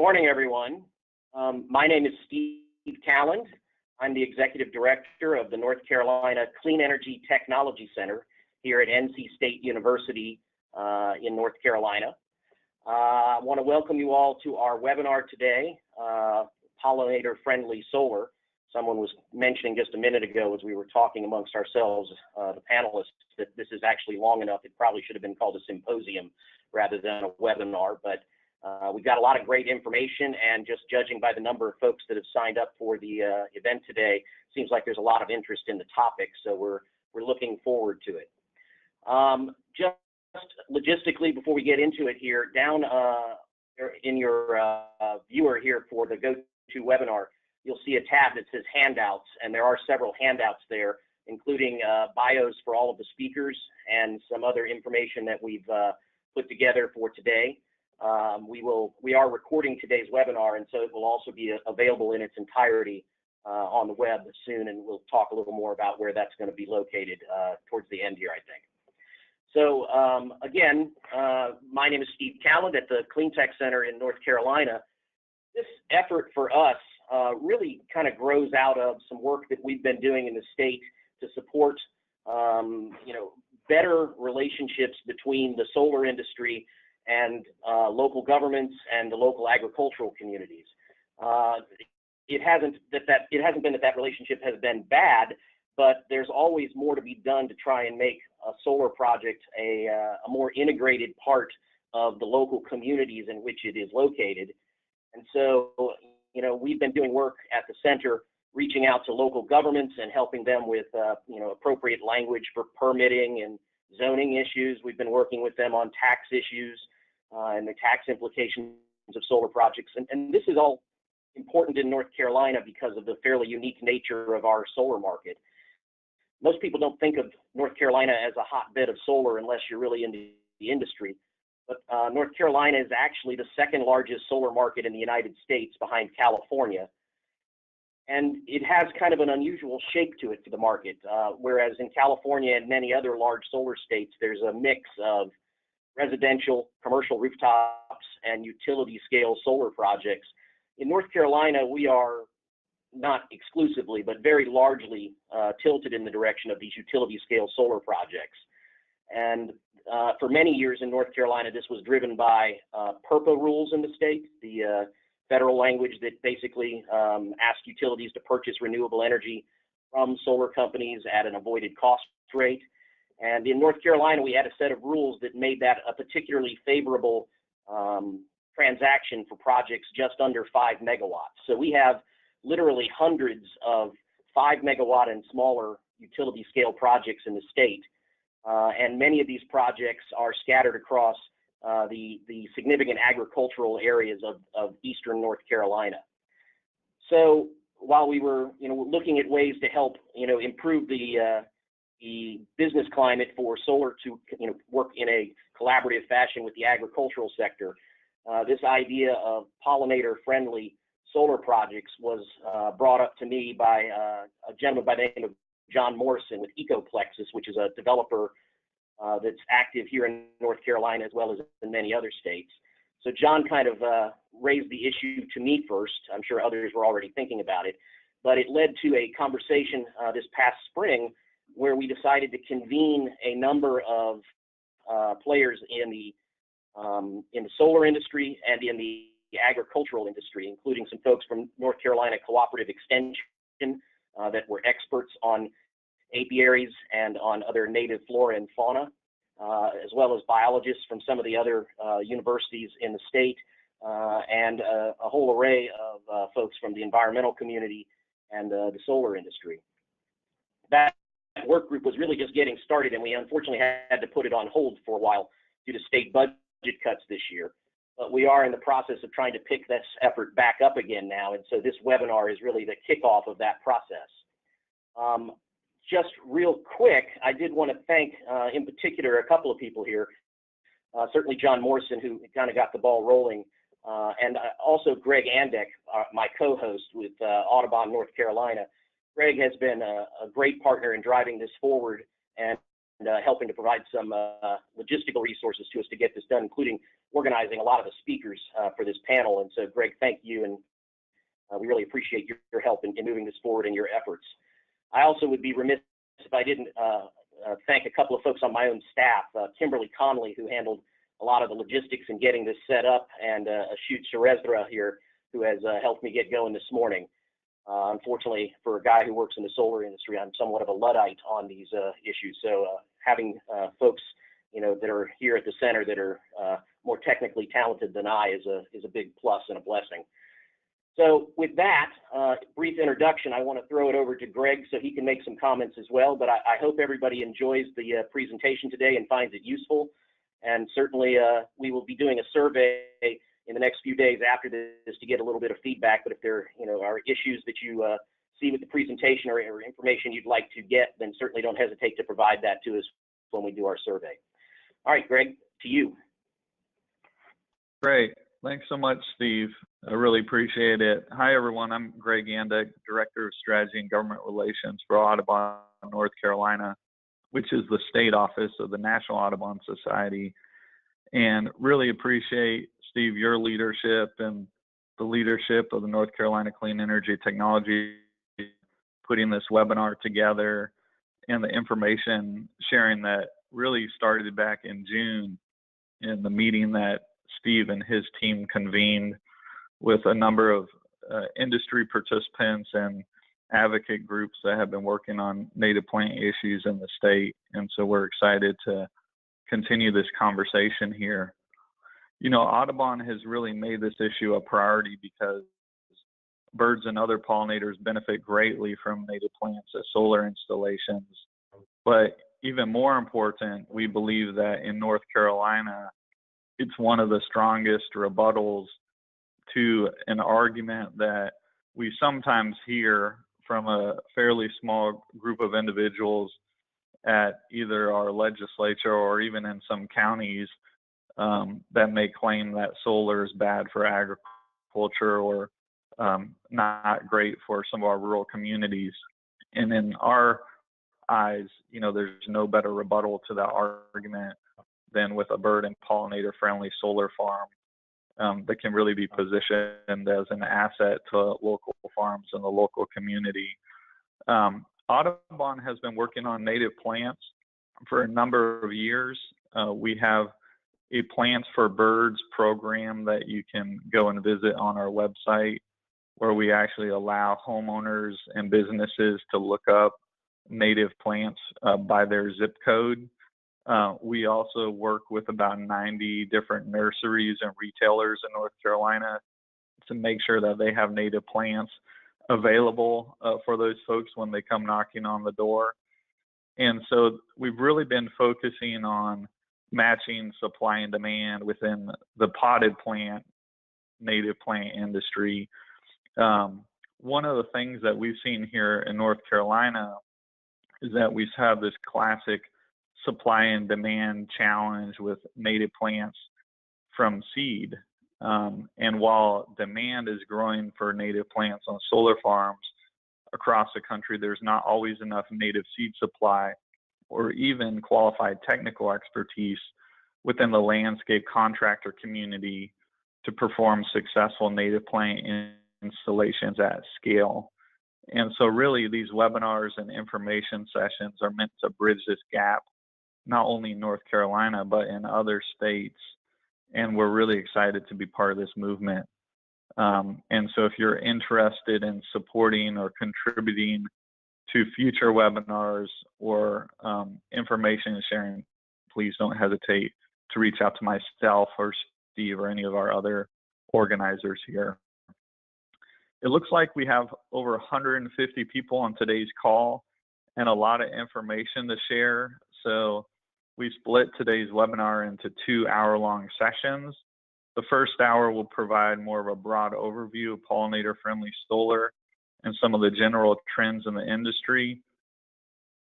morning, everyone. My name is Steve Calland. I'm the Executive Director of the North Carolina Clean Energy Technology Center here at NC State University in North Carolina. I want to welcome you all to our webinar today, Pollinator-Friendly Solar. Someone was mentioning just a minute ago as we were talking amongst ourselves, the panelists, that this is actually long enough. It probably should have been called a symposium rather than a webinar, but we've got a lot of great information, and just judging by the number of folks that have signed up for the event today, seems like there's a lot of interest in the topic, so we're looking forward to it. Just logistically, before we get into it here, down in your viewer here for the GoToWebinar, you'll see a tab that says handouts, and there are several handouts there, including bios for all of the speakers and some other information that we've put together for today. We are recording today's webinar, and so it will also be available in its entirety on the web soon, and we'll talk a little more about where that's going to be located towards the end here, I think. So again, my name is Steve Calland at the Clean Tech Center in North Carolina. This effort for us really kind of grows out of some work that we've been doing in the state to support better relationships between the solar industry and local governments and the local agricultural communities. It hasn't been that relationship has been bad, but there's always more to be done to try and make a solar project a more integrated part of the local communities in which it is located. And so, we've been doing work at the center, reaching out to local governments and helping them with, appropriate language for permitting and zoning issues. We've been working with them on tax issues and the tax implications of solar projects. And this is all important in North Carolina because of the fairly unique nature of our solar market. Most people don't think of North Carolina as a hotbed of solar unless you're really into the industry. But North Carolina is actually the second largest solar market in the United States behind California. And it has kind of an unusual shape to it for the market, whereas in California and many other large solar states, there's a mix of residential, commercial rooftops, and utility scale solar projects. In North Carolina, we are not exclusively, but very largely tilted in the direction of these utility scale solar projects. And for many years in North Carolina, this was driven by PURPA rules in the state, the federal language that basically asked utilities to purchase renewable energy from solar companies at an avoided cost rate. And in North Carolina, we had a set of rules that made that a particularly favorable transaction for projects just under 5 megawatts. So we have literally hundreds of 5 megawatt and smaller utility scale projects in the state. And many of these projects are scattered across the significant agricultural areas of eastern North Carolina. So while we were, looking at ways to help, improve the business climate for solar to, work in a collaborative fashion with the agricultural sector, this idea of pollinator-friendly solar projects was brought up to me by a gentleman by the name of John Morrison with Ecoplexus, which is a developer that's active here in North Carolina as well as in many other states. So John kind of raised the issue to me first. I'm sure others were already thinking about it, but it led to a conversation this past spring where we decided to convene a number of players in the solar industry and in the agricultural industry, including some folks from North Carolina Cooperative Extension that were experts on apiaries and on other native flora and fauna, as well as biologists from some of the other universities in the state, and a whole array of folks from the environmental community and the solar industry. That work group was really just getting started, and we unfortunately had to put it on hold for a while due to state budget cuts this year. But we are in the process of trying to pick this effort back up again now, and so this webinar is really the kickoff of that process. Just real quick, I did want to thank, in particular, a couple of people here. Certainly John Morrison, who kind of got the ball rolling, and also Greg Andek, my co-host with Audubon, North Carolina. Greg has been a great partner in driving this forward, and helping to provide some logistical resources to us to get this done, including organizing a lot of the speakers for this panel. And so, Greg, thank you, and we really appreciate your help in moving this forward and your efforts. I also would be remiss if I didn't thank a couple of folks on my own staff, Kimberly Connolly, who handled a lot of the logistics in getting this set up, and Ashut Surezdra here, who has helped me get going this morning. Unfortunately, for a guy who works in the solar industry, I'm somewhat of a Luddite on these issues. So having folks, that are here at the center that are more technically talented than I is a big plus and a blessing. So with that brief introduction, I want to throw it over to Greg so he can make some comments as well. But I hope everybody enjoys the presentation today and finds it useful. And certainly we will be doing a survey in the next few days after this to get a little bit of feedback. But if there are issues that you see with the presentation or information you'd like to get, then certainly don't hesitate to provide that to us when we do our survey. All right, Greg, to you. Great. Thanks so much, Steve. I really appreciate it. Hi, everyone. I'm Greg Yandick, Director of Strategy and Government Relations for Audubon, North Carolina, which is the state office of the National Audubon Society. And really appreciate, Steve, your leadership and the leadership of the North Carolina Clean Energy Technology putting this webinar together, and the information sharing that really started back in June in the meeting that Steve and his team convened with a number of industry participants and advocate groups that have been working on native plant issues in the state. And so we're excited to continue this conversation here. Audubon has really made this issue a priority because birds and other pollinators benefit greatly from native plants at solar installations. But even more important, we believe that in North Carolina, it's one of the strongest rebuttals to an argument that we sometimes hear from a fairly small group of individuals at either our legislature or even in some counties that may claim that solar is bad for agriculture or not great for some of our rural communities. And in our eyes, there's no better rebuttal to that argument than with a bird and pollinator-friendly solar farm that can really be positioned as an asset to local farms and the local community. Audubon has been working on native plants for a number of years. We have a Plants for Birds program that you can go and visit on our website, where we actually allow homeowners and businesses to look up native plants by their zip code. We also work with about 90 different nurseries and retailers in North Carolina to make sure that they have native plants available for those folks when they come knocking on the door. And so we've really been focusing on matching supply and demand within the potted plant, native plant industry. One of the things that we've seen here in North Carolina is that we have this classic supply and demand challenge with native plants from seed. And while demand is growing for native plants on solar farms across the country, there's not always enough native seed supply or even qualified technical expertise within the landscape contractor community to perform successful native plant installations at scale. And so really these webinars and information sessions are meant to bridge this gap, not only in North Carolina, but in other states. And we're really excited to be part of this movement. And so if you're interested in supporting or contributing to future webinars or information sharing, please don't hesitate to reach out to myself or Steve or any of our other organizers here. It looks like we have over 150 people on today's call and a lot of information to share. So we split today's webinar into 2 hour-long sessions. The first hour will provide more of a broad overview of pollinator-friendly solar and some of the general trends in the industry.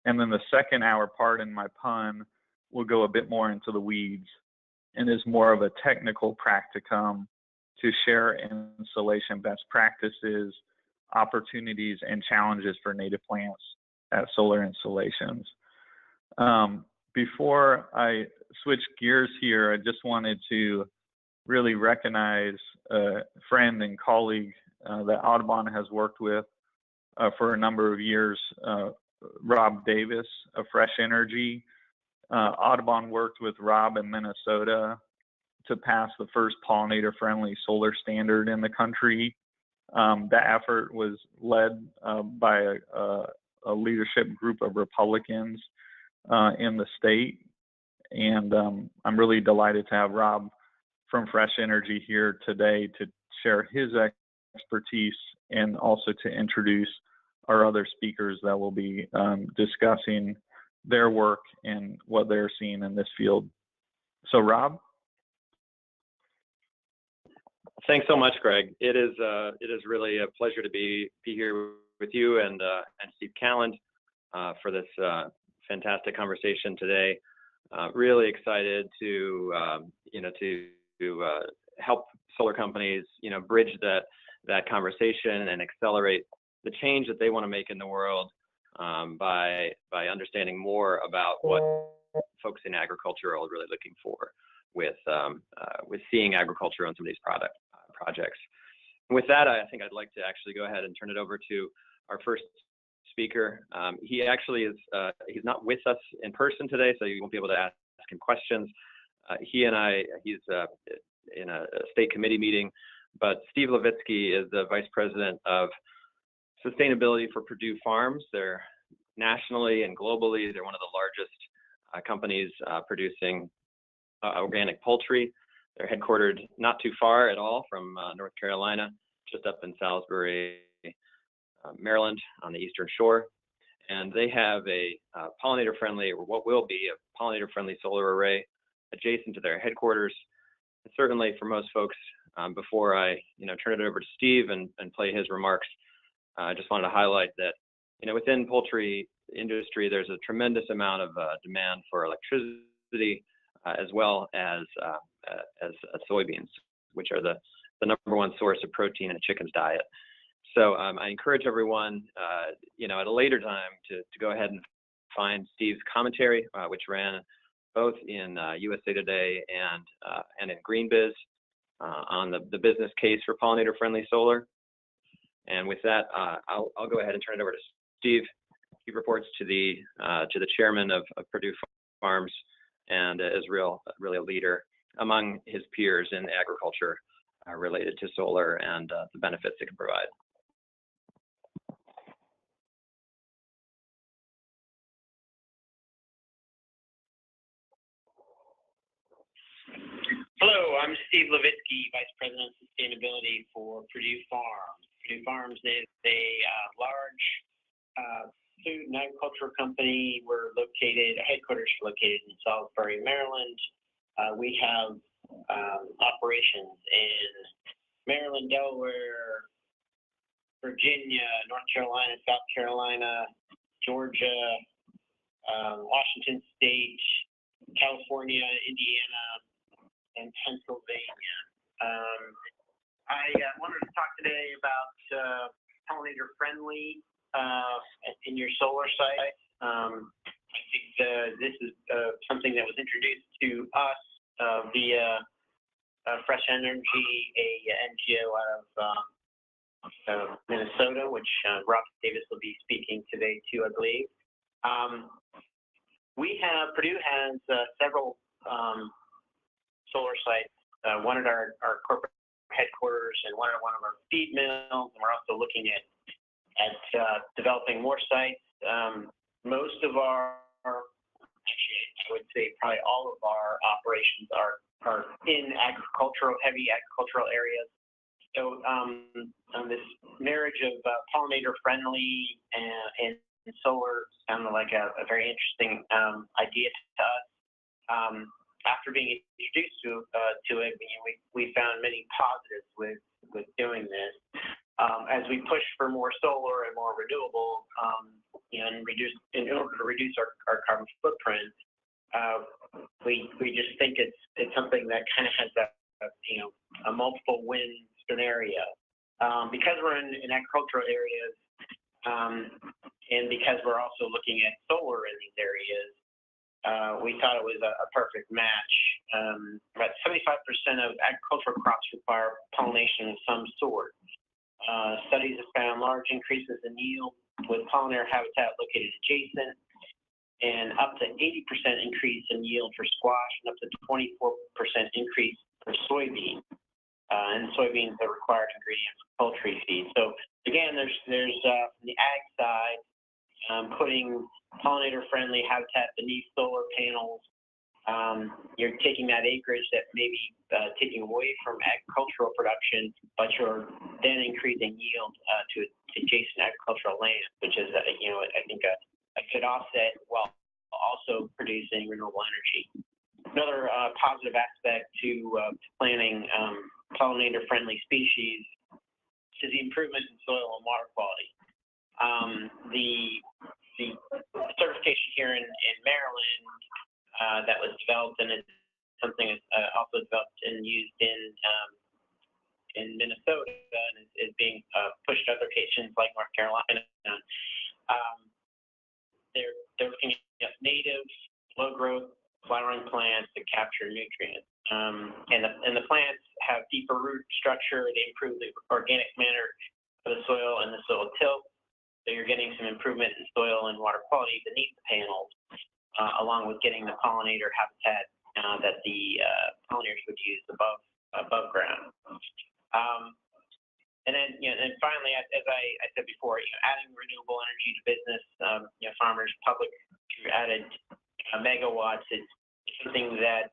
And then the second hour, pardon my pun, will go a bit more into the weeds and is more of a technical practicum to share installation best practices, opportunities, and challenges for native plants at solar installations. before I switch gears here, I just wanted to really recognize a friend and colleague that Audubon has worked with for a number of years, Rob Davis of Fresh Energy. Audubon worked with Rob in Minnesota to pass the first pollinator-friendly solar standard in the country. That effort was led by a leadership group of Republicans in the state. And I'm really delighted to have Rob from Fresh Energy here today to share his expertise and also to introduce our other speakers that will be discussing their work and what they're seeing in this field. So Rob? Thanks so much, Greg. It is really a pleasure to be here with you and Steve Calland for this fantastic conversation today. Really excited to help solar companies bridge that conversation and accelerate the change that they want to make in the world by understanding more about what folks in agriculture are really looking for with seeing agriculture on some of these projects. With that, I think I'd like to actually go ahead and turn it over to our first speaker. He actually is he's not with us in person today, so you won't be able to ask him questions. He's in a state committee meeting, but Steve Levitsky is the Vice President of Sustainability for Purdue Farms. They're nationally and globally, they're one of the largest companies producing organic poultry. They're headquartered not too far at all from North Carolina, just up in Salisbury, Maryland on the Eastern Shore. And they have a pollinator-friendly, or what will be a pollinator-friendly solar array adjacent to their headquarters. And certainly for most folks, before I turn it over to Steve and play his remarks, I just wanted to highlight that within poultry industry, there's a tremendous amount of demand for electricity, as well as soybeans, which are the number one source of protein in a chicken's diet. So I encourage everyone, at a later time to go ahead and find Steve's commentary, which ran both in USA Today and in GreenBiz on the business case for pollinator-friendly solar. And with that, I'll go ahead and turn it over to Steve. He reports to the chairman of Purdue Farms and is really a leader among his peers in agriculture related to solar and the benefits it can provide. Hello, I'm Steve Levitsky, Vice President of Sustainability for Purdue Farms. Purdue Farms is a large food and agricultural company. Our headquarters are located in Salisbury, Maryland. We have operations in Maryland, Delaware, Virginia, North Carolina, South Carolina, Georgia, Washington State, California, Indiana, and Pennsylvania. I wanted to talk today about pollinator-friendly in your solar site. I think this is something that was introduced to us via Fresh Energy, a NGO out of Minnesota, which Rob Davis will be speaking today too, I believe. Purdue has several solar sites, one at our corporate headquarters and one at one of our feed mills, and we're also looking at developing more sites. Most of actually, I would say probably all of our operations are in heavy agricultural areas. So this marriage of pollinator-friendly and solar sounded like a very interesting idea to us. After being introduced to it, we found many positives with doing this. As we push for more solar and more renewable, in order to reduce our carbon footprint, we just think it's something that kind of has a multiple win scenario. Because we're in agricultural areas, and because we're also looking at solar in these areas, we thought it was a perfect match. About 75% of agricultural crops require pollination of some sort. Studies have found large increases in yield with pollinator habitat located adjacent, and up to 80% increase in yield for squash, and up to 24% increase for soybean. And soybeans are a required ingredient for poultry feed. So again, there's from the ag side, putting pollinator-friendly habitat beneath solar panels. You're taking that acreage that may be taking away from agricultural production, but you're then increasing yield to adjacent agricultural land, which is, I think a good offset while also producing renewable energy. Another positive aspect to planting pollinator-friendly species is the improvement in soil and water quality. The certification here in Maryland that was developed, and it's something that's also developed and used in Minnesota and is being pushed to other locations like North Carolina. They're looking at native, low-growth, flowering plants that capture nutrients. And the plants have deeper root structure. They improve the organic matter of the soil and the soil tilt. So you're getting some improvement in soil and water quality beneath the panels, along with getting the pollinator habitat that the pollinators would use above ground. And then, and finally, as I said before, adding renewable energy to business, farmers, public added megawatts is something that,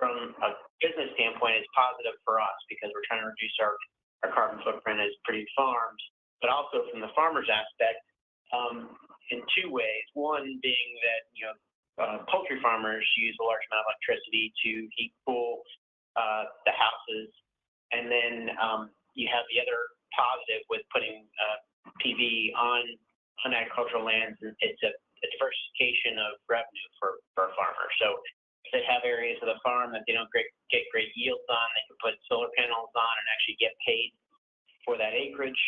from a business standpoint, is positive for us because we're trying to reduce our carbon footprint as produced farms, but also from the farmer's aspect, in two ways. One being that poultry farmers use a large amount of electricity to heat, cool the houses, and then you have the other positive with putting PV on agricultural lands. It's a diversification of revenue for a farmer. So if they have areas of the farm that they don't get great yields on, they can put solar panels on and actually get paid for that acreage.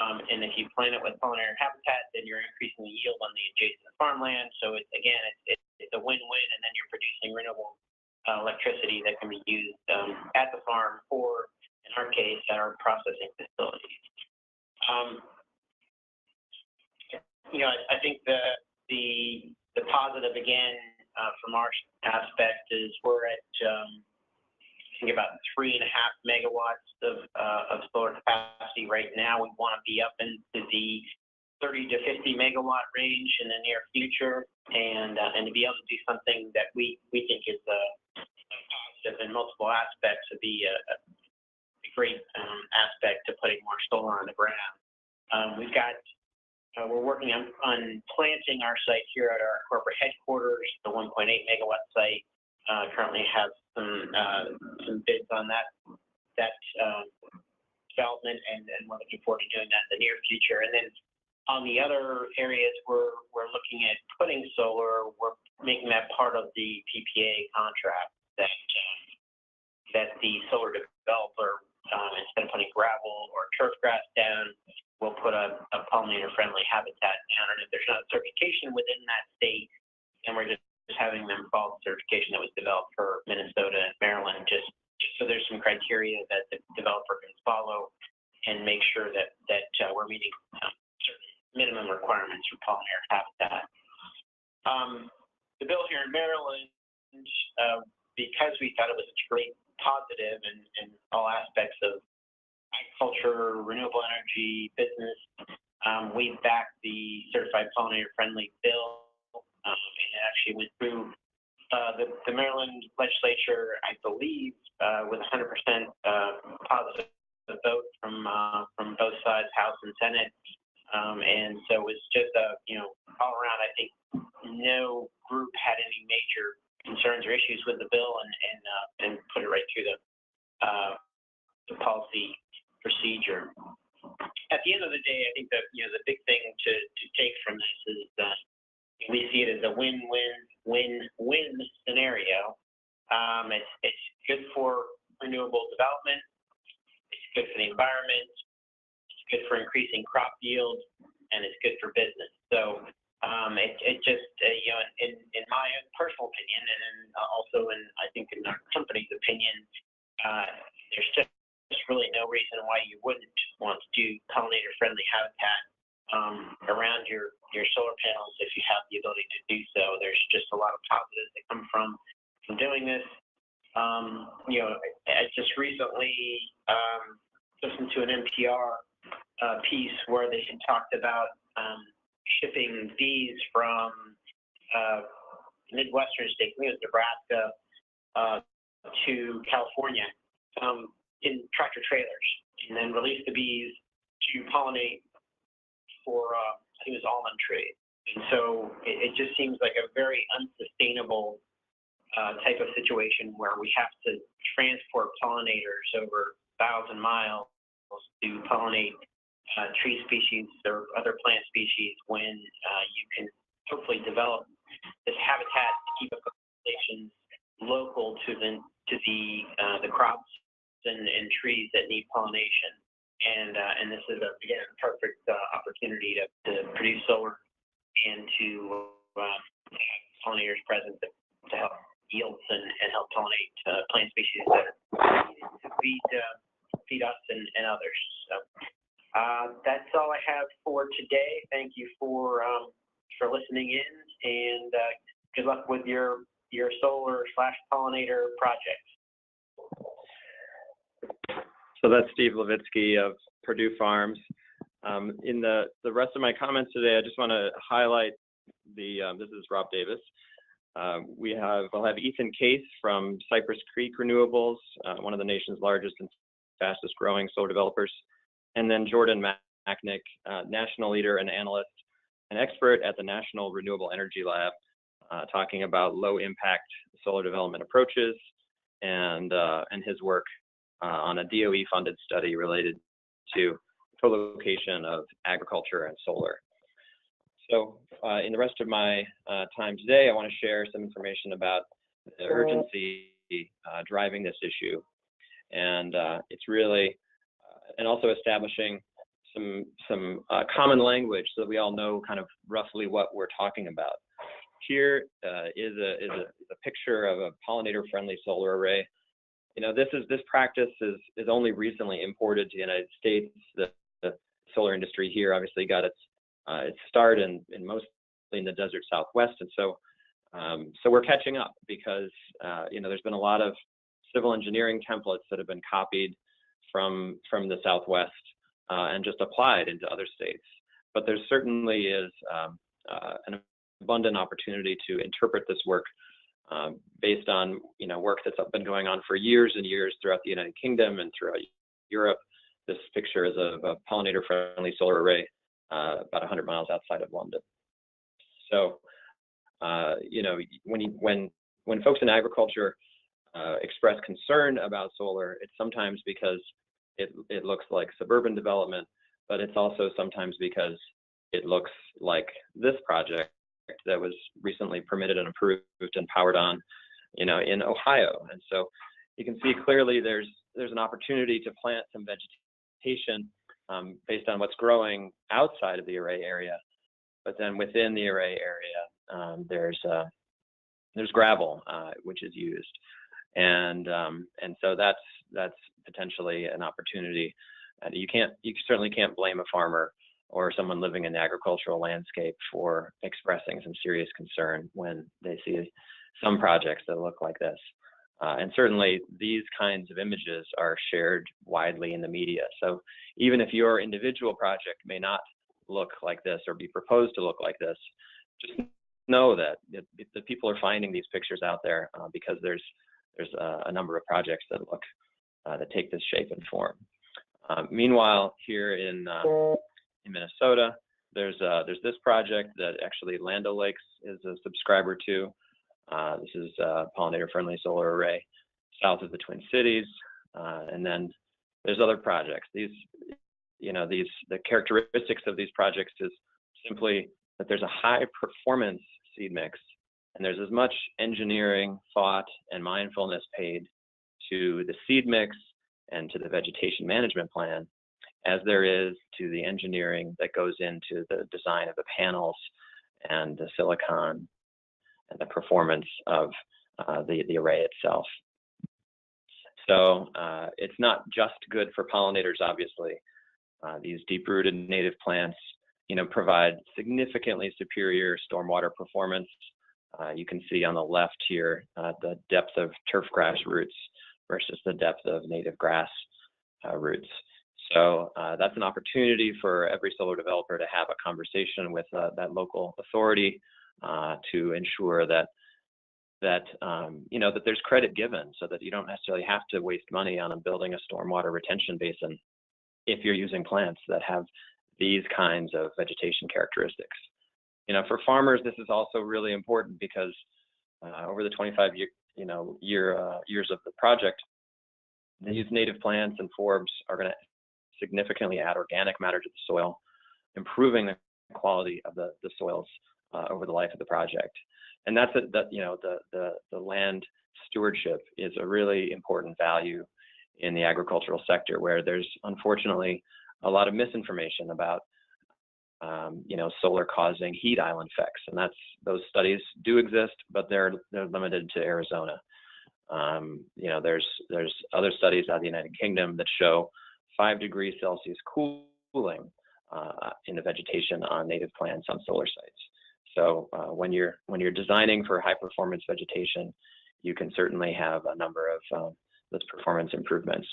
And if you plant it with pollinator habitat, then you're increasing the yield on the adjacent farmland. So it's a win-win, and then you're producing renewable electricity that can be used at the farm or, in our case, at our processing facilities. I think the positive again from our aspect is we're at I think about 3.5 megawatts of solar capacity right now. We want to be up into the 30 to 50 megawatt range in the near future, and to be able to do something that we think is a positive in multiple aspects would be a great aspect to putting more solar on the ground. We're working on planting our site here at our corporate headquarters, the 1.8 megawatt site. Currently have some bids on that development, and we're looking forward to doing that in the near future. And then on the other areas we're looking at putting solar, we're making that part of the PPA contract that the solar developer, instead of putting gravel or turf grass down, will put a pollinator-friendly habitat down. And if there's not a certification within that state, then we're just having them follow the certification that was developed for Minnesota and Maryland, just so there's some criteria that the developer can follow and make sure that we're meeting certain minimum requirements for pollinator habitat. The bill here in Maryland, because we thought it was a great positive in all aspects of agriculture, renewable energy, business, we backed the certified pollinator-friendly bill. And it actually went through the Maryland legislature, I believe, with 100% positive vote from both sides, House and Senate. And so it was just all around, I think no group had any major concerns or issues with the bill, and put it right through the policy procedure. At the end of the day, I think that the big thing to take from this is that we see it as a win-win-win scenario. It's good for renewable development. It's good for the environment. It's good for increasing crop yield, and it's good for business. So It just, in my own personal opinion, and also I think in our company's opinion, there's just really no reason why you wouldn't want to do pollinator-friendly habitat around your solar panels if you have the ability to do so. There's just a lot of positives that come from doing this. I just recently listened to an NPR piece where they had talked about shipping bees from Midwestern states, I think it was Nebraska, to California in tractor trailers, and then release the bees to pollinate for, I think it was almond tree. And so it just seems like a very unsustainable type of situation where we have to transport pollinators over 1,000 miles to pollinate tree species or other plant species when you can hopefully develop this habitat to keep a population local to the crops and trees that need pollination. And this is again a perfect opportunity to produce solar and to have pollinators present to help yields and help pollinate plant species that are needed to feed us and others. So that's all I have for today. Thank you for listening in, and good luck with your solar/pollinator project. So that's Steve Levitsky of Purdue Farms. In the rest of my comments today, I just want to highlight this is Rob Davis. We'll have Ethan Case from Cypress Creek Renewables, one of the nation's largest and fastest growing solar developers. And then Jordan Macknick, national leader and analyst, an expert at the National Renewable Energy Lab, talking about low impact solar development approaches and his work on a DOE funded study related to co-location of agriculture and solar. So in the rest of my time today, I want to share some information about the urgency driving this issue. And it's really, and also establishing some common language so that we all know kind of roughly what we're talking about. Here is a picture of a pollinator-friendly solar array. This practice is only recently imported to the United States. The solar industry here obviously got its start in mostly in the desert Southwest, and so we're catching up because there's been a lot of civil engineering templates that have been copied from the Southwest and just applied into other states. But there certainly is an abundant opportunity to interpret this work based on work that's been going on for years and years throughout the United Kingdom and throughout Europe. This picture is of a pollinator-friendly solar array about 100 miles outside of London. So, when folks in agriculture express concern about solar, it's sometimes because it looks like suburban development, but it's also sometimes because it looks like this project that was recently permitted and approved and powered on, in Ohio. And so you can see clearly there's an opportunity to plant some vegetation based on what's growing outside of the array area, but then within the array area there's gravel which is used, and so that's potentially an opportunity. You certainly can't blame a farmer or someone living in the agricultural landscape for expressing some serious concern when they see some projects that look like this. And certainly these kinds of images are shared widely in the media. So even if your individual project may not look like this or be proposed to look like this, just know that the people are finding these pictures out there because there's a number of projects that take this shape and form. Meanwhile, here in Minnesota, there's this project that actually Land O'Lakes is a subscriber to. This is a pollinator-friendly solar array south of the Twin Cities, and then there's other projects. The characteristics of these projects is simply that there's a high performance seed mix, and there's as much engineering, thought, and mindfulness paid to the seed mix and to the vegetation management plan as there is to the engineering that goes into the design of the panels and the silicon and the performance of the array itself. So it's not just good for pollinators, obviously. These deep-rooted native plants, provide significantly superior stormwater performance. You can see on the left here the depth of turfgrass roots versus the depth of native grass roots. So that's an opportunity for every solar developer to have a conversation with that local authority to ensure that there's credit given, so that you don't necessarily have to waste money on building a stormwater retention basin if you're using plants that have these kinds of vegetation characteristics. For farmers, this is also really important because over the 25 years of the project, these native plants and forbs are going to significantly add organic matter to the soil, improving the quality of the soils over the life of the project. And that's the land stewardship is a really important value in the agricultural sector, where there's unfortunately a lot of misinformation about solar causing heat island effects, and those studies do exist, but they're limited to Arizona. There's other studies out of the United Kingdom that show 5 degrees Celsius cooling in the vegetation on native plants on solar sites. So when you're designing for high performance vegetation, you can certainly have a number of those performance improvements.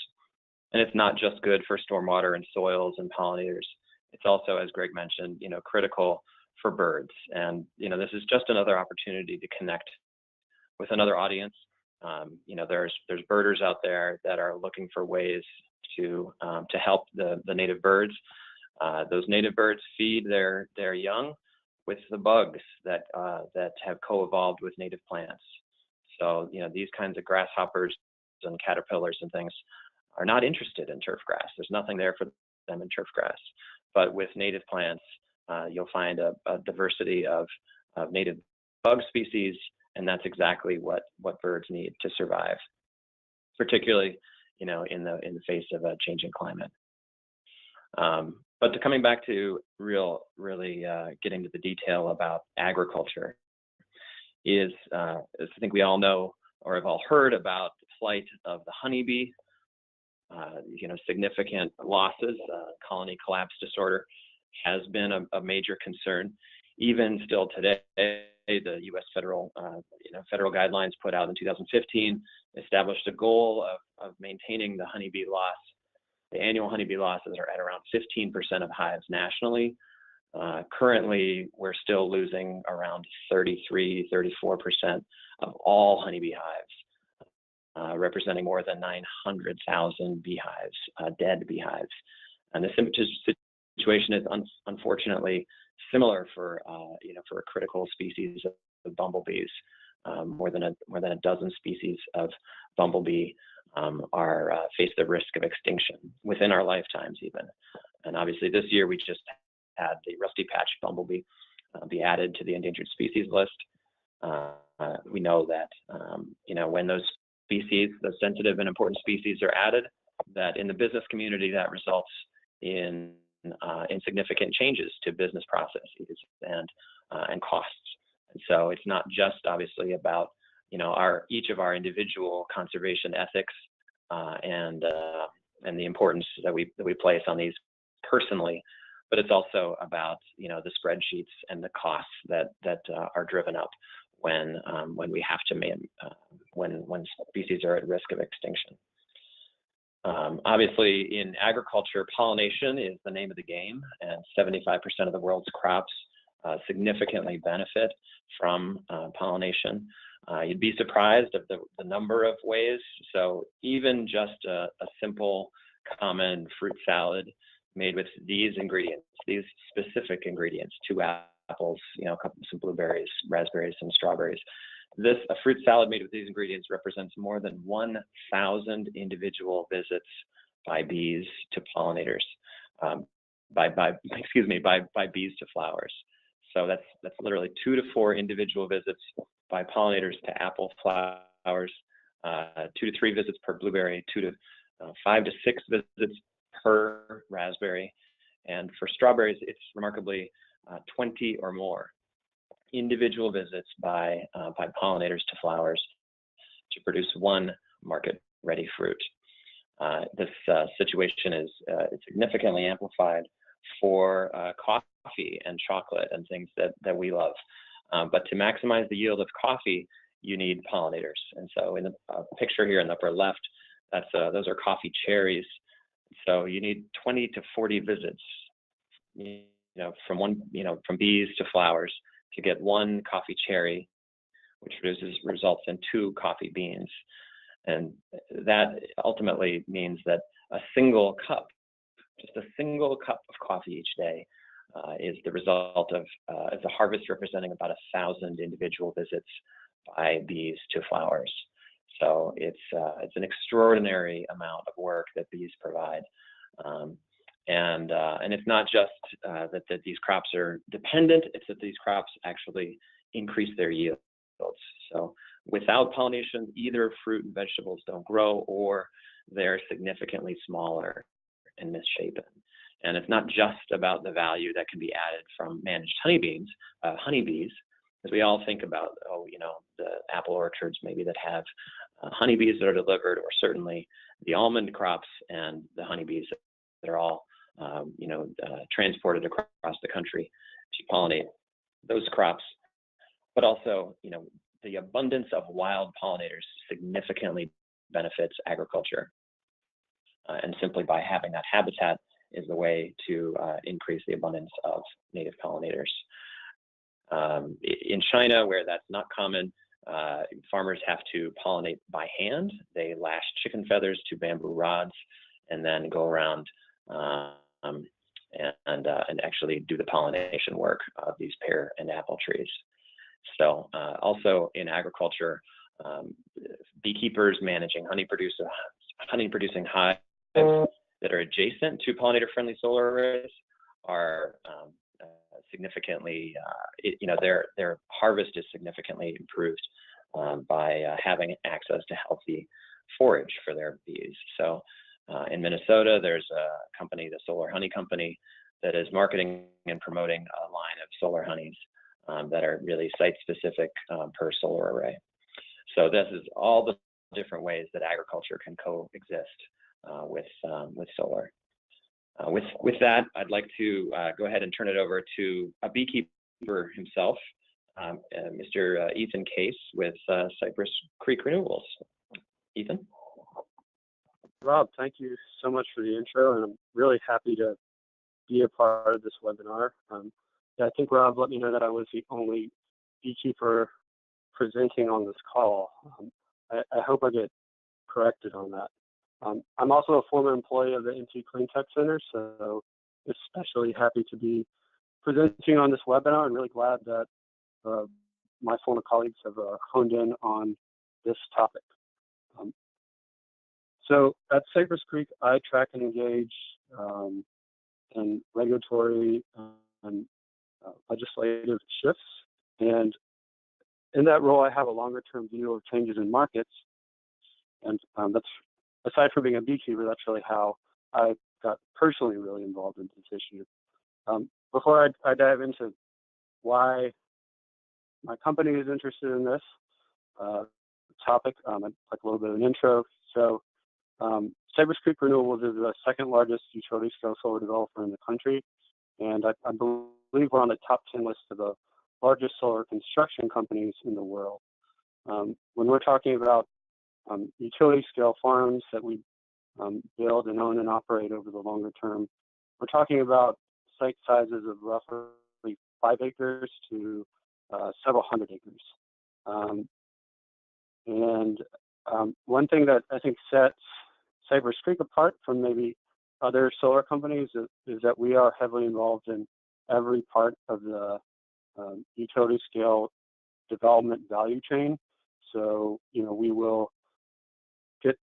And it's not just good for stormwater and soils and pollinators. It's also, as Greg mentioned, critical for birds. And this is just another opportunity to connect with another audience. There's birders out there that are looking for ways to help the native birds. Those native birds feed their young with the bugs that have co-evolved with native plants. So these kinds of grasshoppers and caterpillars and things are not interested in turf grass. There's nothing there for them in turf grass. But with native plants, you'll find a diversity of native bug species, and that's exactly what birds need to survive, particularly in the face of a changing climate. But coming back to really getting to the detail about agriculture is I think we all know or have all heard about the plight of the honeybee. Significant losses, colony collapse disorder has been a major concern. Even still today, the U.S. federal guidelines put out in 2015 established a goal of maintaining the honeybee loss. The annual honeybee losses are at around 15% of hives nationally. Currently, we're still losing around 33-34% of all honeybee hives, representing more than 900,000 beehives, dead beehives. And this situation is unfortunately similar for a critical species of bumblebees. More than a dozen species of bumblebee face the risk of extinction within our lifetimes even. And obviously this year we just had the rusty-patched bumblebee be added to the endangered species list. We know that when those species, those sensitive and important species are added, that in the business community that results in significant changes to business processes and costs. And so it's not just obviously about each of our individual conservation ethics and the importance that we place on these personally, but it's also about the spreadsheets and the costs that are driven up when we have to when species are at risk of extinction. Obviously, in agriculture, pollination is the name of the game, and 75% of the world's crops significantly benefit from pollination. You'd be surprised at the number of ways. So even just a simple common fruit salad made with these ingredients, these specific ingredients, 2 apples, some blueberries, raspberries, some strawberries. A fruit salad made with these ingredients represents more than 1,000 individual visits by bees to pollinators, by bees to flowers. So that's literally 2 to 4 individual visits by pollinators to apple flowers, 2 to 3 visits per blueberry, 5 to 6 visits per raspberry, and for strawberries, it's remarkably 20 or more. individual visits by pollinators to flowers to produce one market-ready fruit. This situation is significantly amplified for coffee and chocolate and things that we love. But to maximize the yield of coffee, you need pollinators. And so in the picture here in the upper left, those are coffee cherries. So you need 20 to 40 visits, from bees to flowers to get one coffee cherry, which results in 2 coffee beans. And that ultimately means that a single cup, just a single cup of coffee each day, is the result of is a harvest representing about 1,000 individual visits by bees to flowers. So it's an extraordinary amount of work that bees provide, and it's not just that these crops are dependent; it's that these crops actually increase their yields. So without pollination, either fruit and vegetables don't grow, or they're significantly smaller and misshapen. And it's not just about the value that can be added from managed honeybees, because we all think about, the apple orchards maybe that have honeybees that are delivered, or certainly the almond crops and the honeybees that are all, transported across the country to pollinate those crops. But also, the abundance of wild pollinators significantly benefits agriculture. And simply by having that habitat is the way to increase the abundance of native pollinators. In China, where that's not common, farmers have to pollinate by hand. They lash chicken feathers to bamboo rods and then go around and actually do the pollination work of these pear and apple trees. So also in agriculture, beekeepers managing honey-producing hives that are adjacent to pollinator-friendly solar arrays are significantly, their harvest is significantly improved by having access to healthy forage for their bees. So in Minnesota, there's a company, the Solar Honey Company, that is marketing and promoting a line of solar honeys that are really site-specific per solar array. So this is all the different ways that agriculture can coexist with solar. With that, I'd like to go ahead and turn it over to a beekeeper himself, Mr. Ethan Case with Cypress Creek Renewables. Ethan? Rob, thank you so much for the intro, and I'm really happy to be a part of this webinar. I think Rob let me know that I was the only beekeeper presenting on this call. I hope I get corrected on that. I'm also a former employee of the NT Clean Tech Center, so especially happy to be presenting on this webinar, and really glad that my former colleagues have honed in on this topic. So at Cypress Creek, I track and engage in regulatory and legislative shifts, and in that role, I have a longer-term view of changes in markets, and that's, aside from being a beekeeper, that's really how I got personally really involved in this issue. Before I dive into why my company is interested in this topic, I'd like a little bit of an intro. So Cypress Creek Renewables is the second largest utility-scale solar developer in the country, and I believe we're on the top 10 list of the largest solar construction companies in the world. When we're talking about utility-scale farms that we build and own and operate over the longer term, we're talking about site sizes of roughly 5 acres to several hundred acres. One thing that I think sets Cypress Creek apart from maybe other solar companies is that we are heavily involved in every part of the utility scale development value chain. So, we will get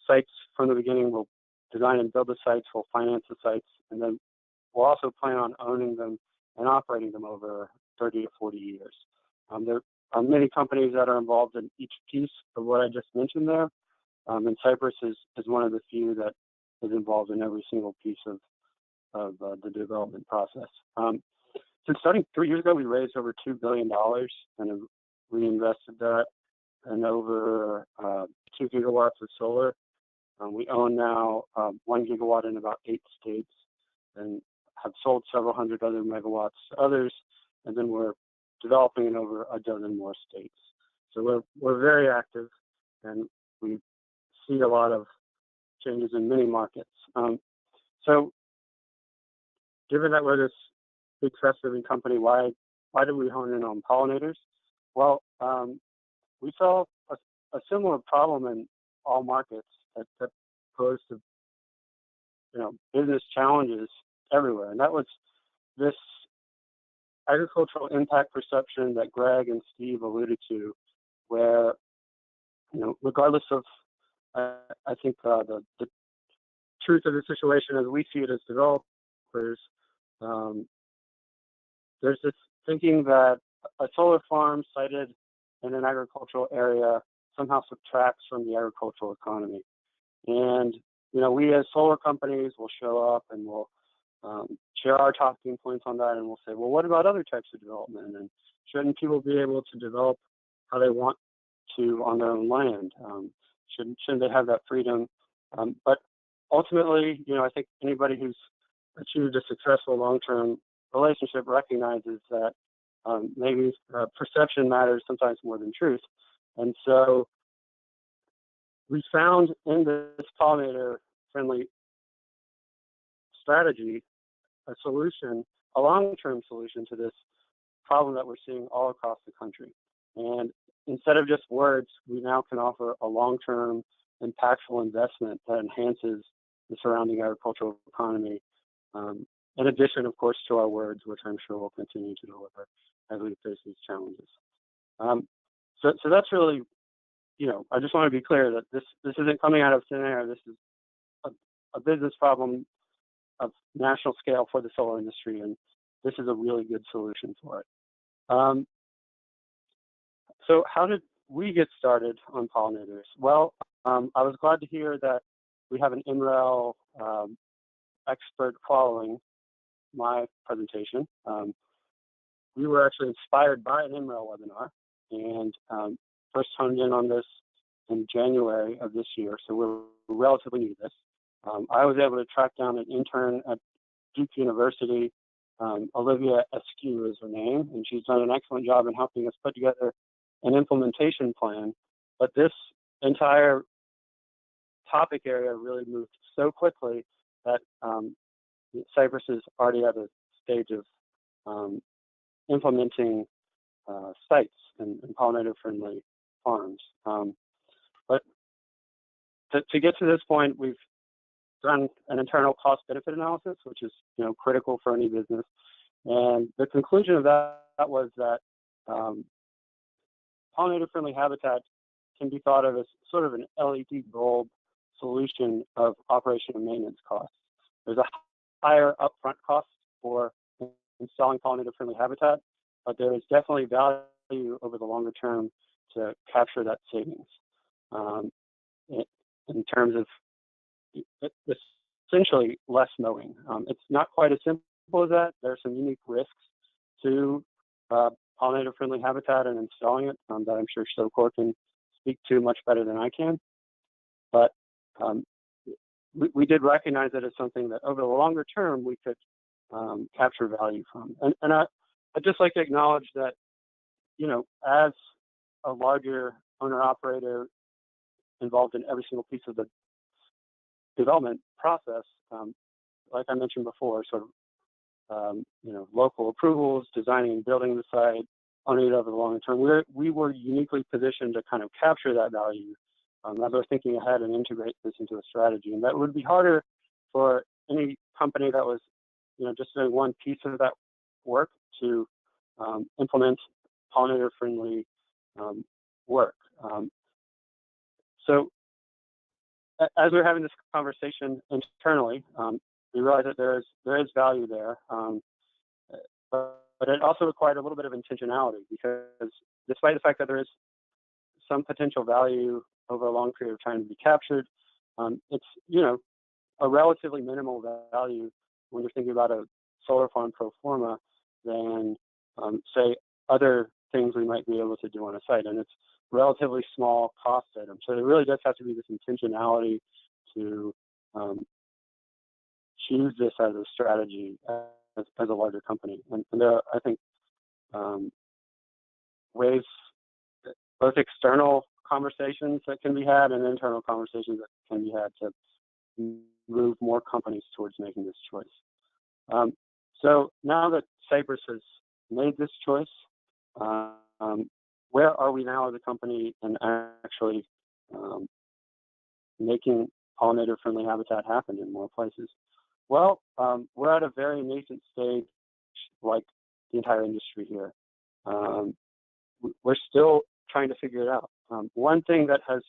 sites from the beginning, we'll design and build the sites, we'll finance the sites, and then we'll also plan on owning them and operating them over 30 to 40 years. There are many companies that are involved in each piece of what I just mentioned there, and Cypress is one of the few that is involved in every single piece of the development process. since starting 3 years ago, we raised over $2 billion and have reinvested that in over 2 gigawatts of solar. We own now 1 gigawatt in about 8 states and have sold several hundred other megawatts to others, and then we're developing in over a dozen more states. So we're very active, and we see a lot of changes in many markets. So given that we're this big fast-moving company, why did we hone in on pollinators? Well, we saw a similar problem in all markets that posed to, business challenges everywhere, and that was this agricultural impact perception that Greg and Steve alluded to, where, regardless of, I think the truth of the situation as we see it as developers, there's this thinking that a solar farm sited in an agricultural area somehow subtracts from the agricultural economy. And, we as solar companies will show up and we'll share our talking points on that, and we'll say, well, what about other types of development? And shouldn't people be able to develop how they want to on their own land? Shouldn't they have that freedom? But ultimately, I think anybody who's achieved a successful long-term relationship recognizes that maybe perception matters sometimes more than truth. And so we found in this pollinator-friendly strategy a solution, a long-term solution to this problem that we're seeing all across the country. And instead of just words, we now can offer a long-term, impactful investment that enhances the surrounding agricultural economy, in addition, of course, to our words, which I'm sure we'll continue to deliver as we face these challenges. So that's really, I just want to be clear that this isn't coming out of thin air. This is a business problem of national scale for the solar industry, and this is a really good solution for it. So how did we get started on pollinators? Well, I was glad to hear that we have an NREL expert following my presentation. We were actually inspired by an NREL webinar and first honed in on this in January of this year, so we're relatively new to this. I was able to track down an intern at Duke University. Olivia Eskew is her name, and she's done an excellent job in helping us put together an implementation plan. But this entire topic area really moved so quickly that Cypress is already at a stage of implementing sites and pollinator-friendly farms. But to get to this point, we've done an internal cost-benefit analysis, which is critical for any business. And the conclusion of that was that pollinator-friendly habitat can be thought of as sort of an LED bulb solution of operation and maintenance costs. There's a higher upfront cost for installing pollinator-friendly habitat, but there is definitely value over the longer term to capture that savings in terms of essentially less mowing. It's not quite as simple as that. There are some unique risks to pollinator-friendly habitat and installing it that I'm sure Stokor can speak to much better than I can. But we did recognize that as something that over the longer term we could capture value from. And I'd just like to acknowledge that, as a larger owner-operator involved in every single piece of the development process, like I mentioned before, sort of, local approvals, designing and building the site, owning it over the long term, we were uniquely positioned to kind of capture that value as we're thinking ahead and integrate this into a strategy. And that would be harder for any company that was, just doing one piece of that work to implement pollinator-friendly work. So as we're having this conversation internally, we realize that there is value there, but it also required a little bit of intentionality, because despite the fact that there is some potential value over a long period of time to be captured, it's a relatively minimal value when you're thinking about a solar farm pro forma, than, say, other things we might be able to do on a site. And it's relatively small cost item. So there really does have to be this intentionality to choose this as a strategy as a larger company. And there are, I think, ways, both external conversations that can be had and internal conversations that can be had to move more companies towards making this choice. So now that Cypress has made this choice, where are we now as a company and actually making pollinator-friendly habitat happen in more places? Well, we're at a very nascent stage, like the entire industry here. We're still trying to figure it out. One thing that has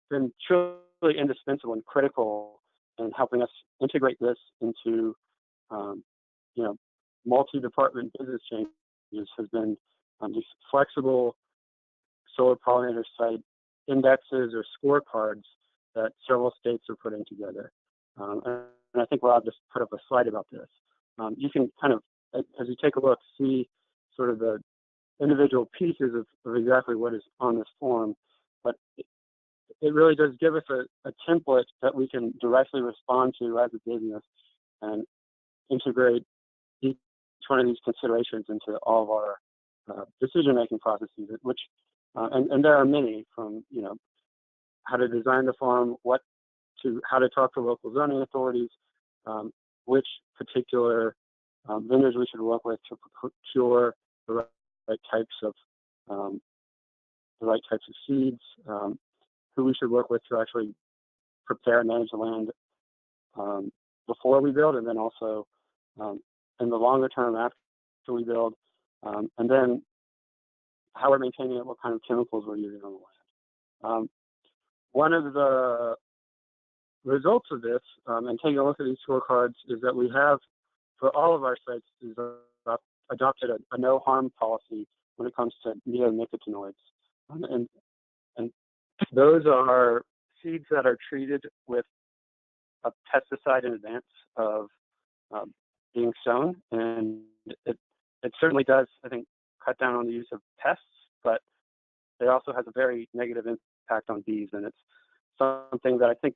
been truly indispensable and critical in helping us integrate this into, multi-department business changes has been these flexible solar pollinator site indexes or scorecards that several states are putting together. And I think Rob just put up a slide about this. You can kind of, as you take a look, see sort of the individual pieces of exactly what is on this form, but it really does give us a template that we can directly respond to as a business and integrate each one of these considerations into all of our decision-making processes, which, and there are many, from, how to design the farm, how to talk to local zoning authorities, which particular vendors we should work with to procure the right types of seeds, who we should work with to actually prepare and manage the land before we build, and then also in the longer term after we build, and then how we're maintaining it, what kind of chemicals we're using on the land. One of the results of this, and taking a look at these scorecards, is that we have, for all of our sites, adopted a no harm policy when it comes to neonicotinoids. And those are seeds that are treated with a pesticide in advance of being sown. And it certainly does, I think, cut down on the use of pests, but it also has a very negative impact on bees. And it's something that I think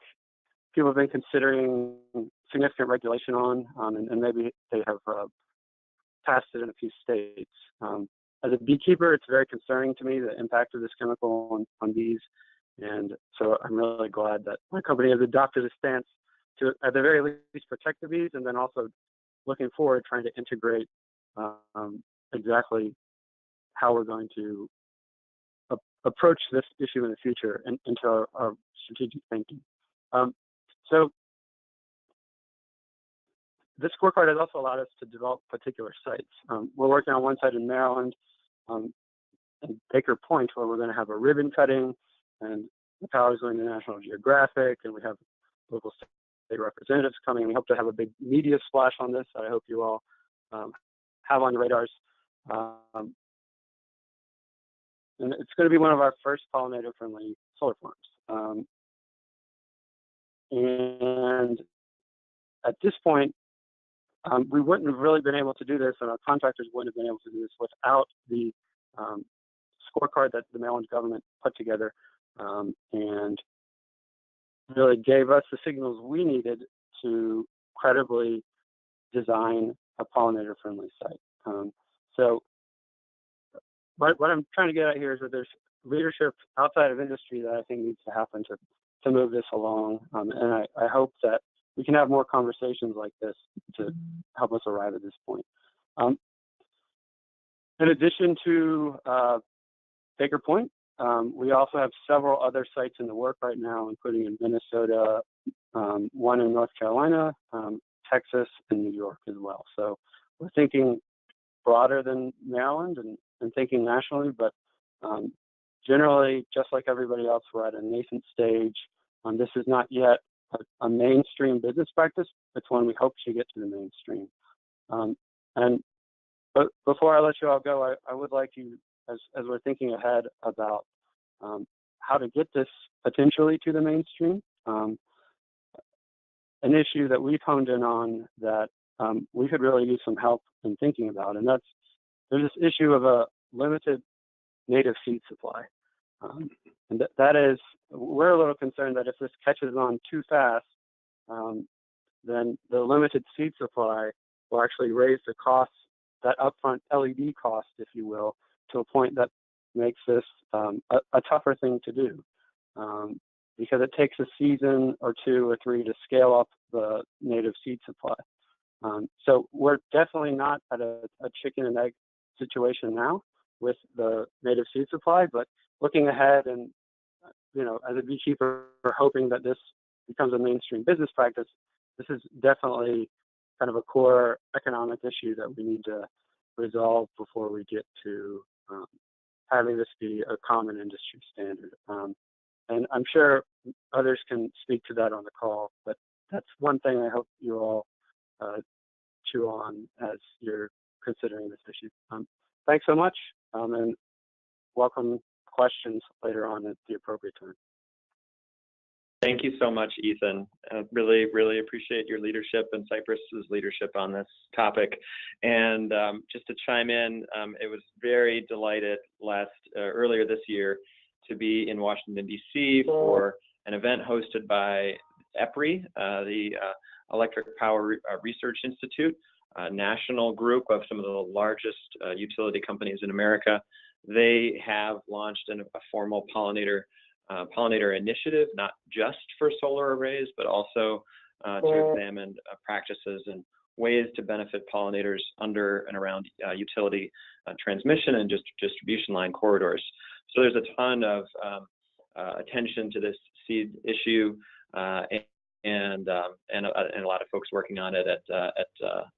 people have been considering significant regulation on, and maybe they have passed it in a few states. As a beekeeper, it's very concerning to me, the impact of this chemical on bees. And so I'm really glad that my company has adopted a stance to, at the very least, protect the bees, and then also looking forward, trying to integrate exactly how we're going to approach this issue in the future and into our strategic thinking. So this scorecard has also allowed us to develop particular sites. We're working on one site in Maryland, in Baker Point, where we're going to have a ribbon cutting, and the power is going to National Geographic, and we have local state representatives coming. We hope to have a big media splash on this that I hope you all have on your radars. And it's going to be one of our first pollinator-friendly solar farms. And at this point, we wouldn't have really been able to do this, and our contractors wouldn't have been able to do this without the scorecard that the Maryland government put together, and really gave us the signals we needed to credibly design a pollinator-friendly site. So what I'm trying to get at here is that there's leadership outside of industry that I think needs to happen to move this along, and I hope that we can have more conversations like this to help us arrive at this point. In addition to Baker Point, we also have several other sites in the work right now, including in Minnesota, one in North Carolina, Texas, and New York as well. So we're thinking broader than Maryland and thinking nationally, but generally, just like everybody else, we're at a nascent stage. This is not yet a mainstream business practice. It's one we hope should get to the mainstream. But before I let you all go, I would like you, as we're thinking ahead about how to get this potentially to the mainstream, an issue that we've honed in on that we could really use some help in thinking about. And there's this issue of a limited native seed supply. And that is, we're a little concerned that if this catches on too fast, then the limited seed supply will actually raise the costs, that upfront LED cost, if you will, to a point that makes this a tougher thing to do. Because it takes a season or 2 or 3 to scale up the native seed supply. So we're definitely not at a chicken and egg situation now with the native seed supply, but looking ahead and, as a beekeeper, we're hoping that this becomes a mainstream business practice. This is definitely kind of a core economic issue that we need to resolve before we get to having this be a common industry standard. And I'm sure others can speak to that on the call, but that's one thing I hope you all chew on as you're considering this issue. Thanks so much, and welcome questions later on at the appropriate time. Thank you so much, Ethan. Really, really appreciate your leadership and Cypress's leadership on this topic. And just to chime in, it was very delighted earlier this year to be in Washington, D.C. for an event hosted by EPRI, the Electric Power Research Institute, a national group of some of the largest utility companies in America. They have launched a formal pollinator initiative, not just for solar arrays, but also to examine practices and ways to benefit pollinators under and around utility transmission and distribution line corridors. So there's a ton of attention to this seed issue, and a lot of folks working on it at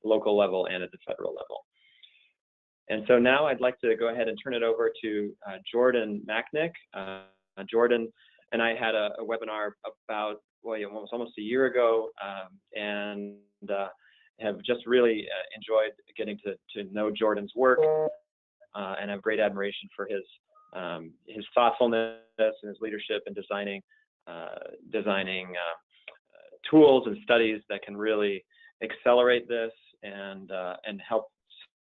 local level and at the federal level. And so now I'd like to go ahead and turn it over to Jordan Machnick. Jordan and I had a webinar about almost a year ago, and have just really enjoyed getting to know Jordan's work, and have great admiration for his thoughtfulness and his leadership in designing tools and studies that can really accelerate this and help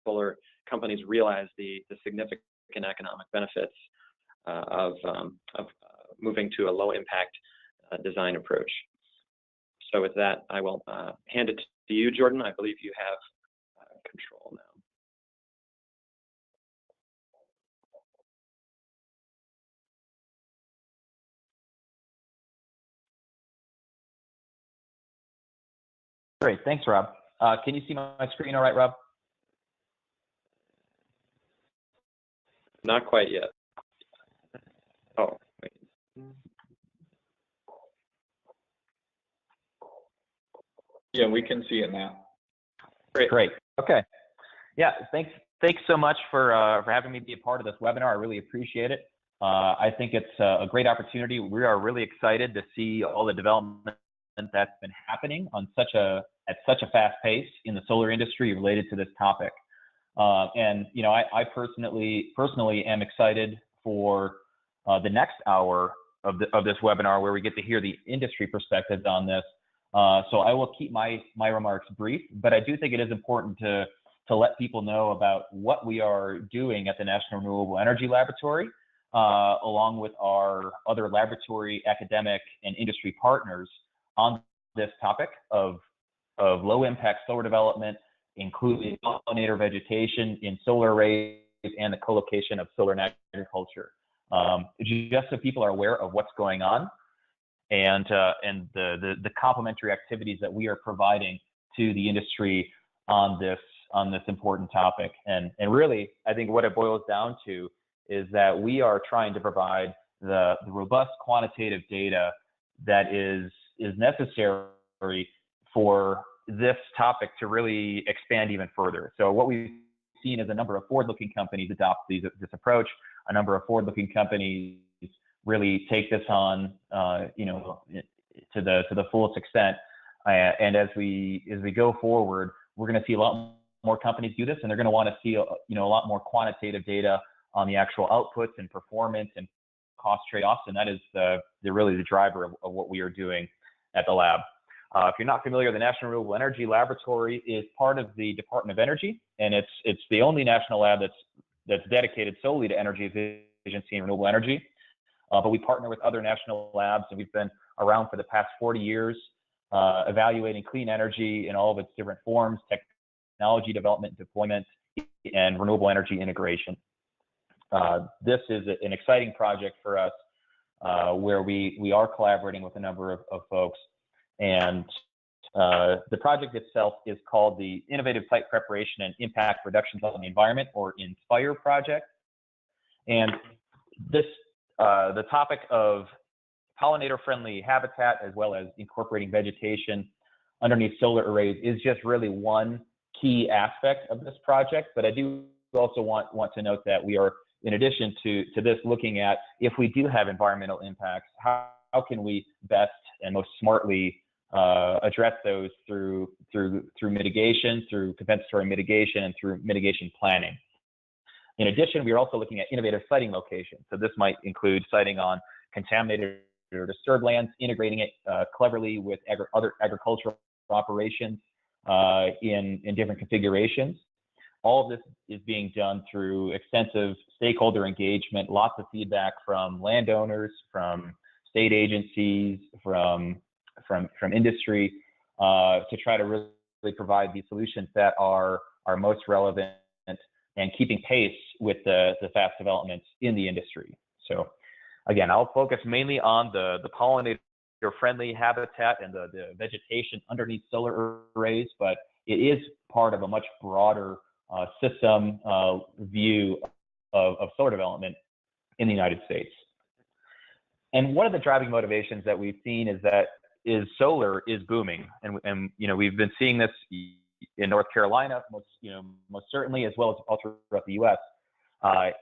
solar companies realize the significant economic benefits of moving to a low impact design approach. So with that, I will hand it to you, Jordan. I believe you have control now. Great, thanks, Rob. Can you see my screen all right, Rob? Not quite yet. Oh, wait. Yeah, we can see it now. Great. Okay. Yeah, thanks so much for having me be a part of this webinar. I really appreciate it. I think it's a great opportunity. We are really excited to see all the development that's been happening at such a fast pace in the solar industry related to this topic. And I personally am excited for the next hour of this webinar, where we get to hear the industry perspectives on this. So I will keep my remarks brief, but I do think it is important to let people know about what we are doing at the National Renewable Energy Laboratory, along with our other laboratory, academic, and industry partners on this topic of low impact solar development, including pollinator vegetation in solar arrays and the co-location of solar and agriculture. Just so people are aware of what's going on and the complementary activities that we are providing to the industry on this important topic. And really, I think what it boils down to is that we are trying to provide the robust quantitative data that is necessary for this topic to really expand even further. So what we've seen is a number of forward-looking companies adopt this approach. A number of forward-looking companies really take this on, to the fullest extent. And as we go forward, we're going to see a lot more companies do this, and they're going to want to see a lot more quantitative data on the actual outputs and performance and cost trade-offs, and that is really the driver of what we are doing at the lab. If you're not familiar, the National Renewable Energy Laboratory is part of the Department of Energy, and it's the only national lab that's dedicated solely to energy efficiency and renewable energy. But we partner with other national labs, and we've been around for the past 40 years, evaluating clean energy in all of its different forms, technology development, deployment, and renewable energy integration. This is an exciting project for us, where we are collaborating with a number of folks. And the project itself is called the Innovative Site Preparation and Impact Reductions on the Environment, or INSPIRE project. And this, the topic of pollinator-friendly habitat, as well as incorporating vegetation underneath solar arrays, is just really one key aspect of this project. But I do also want to note that we are, in addition to this, looking at, if we do have environmental impacts, how can we best and most smartly address those through mitigation, through compensatory mitigation, and through mitigation planning. In addition, we are also looking at innovative siting locations. So this might include siting on contaminated or disturbed lands, integrating it cleverly with other agricultural operations in different configurations. All of this is being done through extensive stakeholder engagement, lots of feedback from landowners, from state agencies, from industry, to try to really provide these solutions that are most relevant and keeping pace with the fast developments in the industry. So again, I'll focus mainly on the pollinator-friendly habitat and the vegetation underneath solar arrays, but it is part of a much broader system view of solar development in the United States. And one of the driving motivations that we've seen is solar is booming, and you know, we've been seeing this in North Carolina most certainly, as well as all throughout the U.S.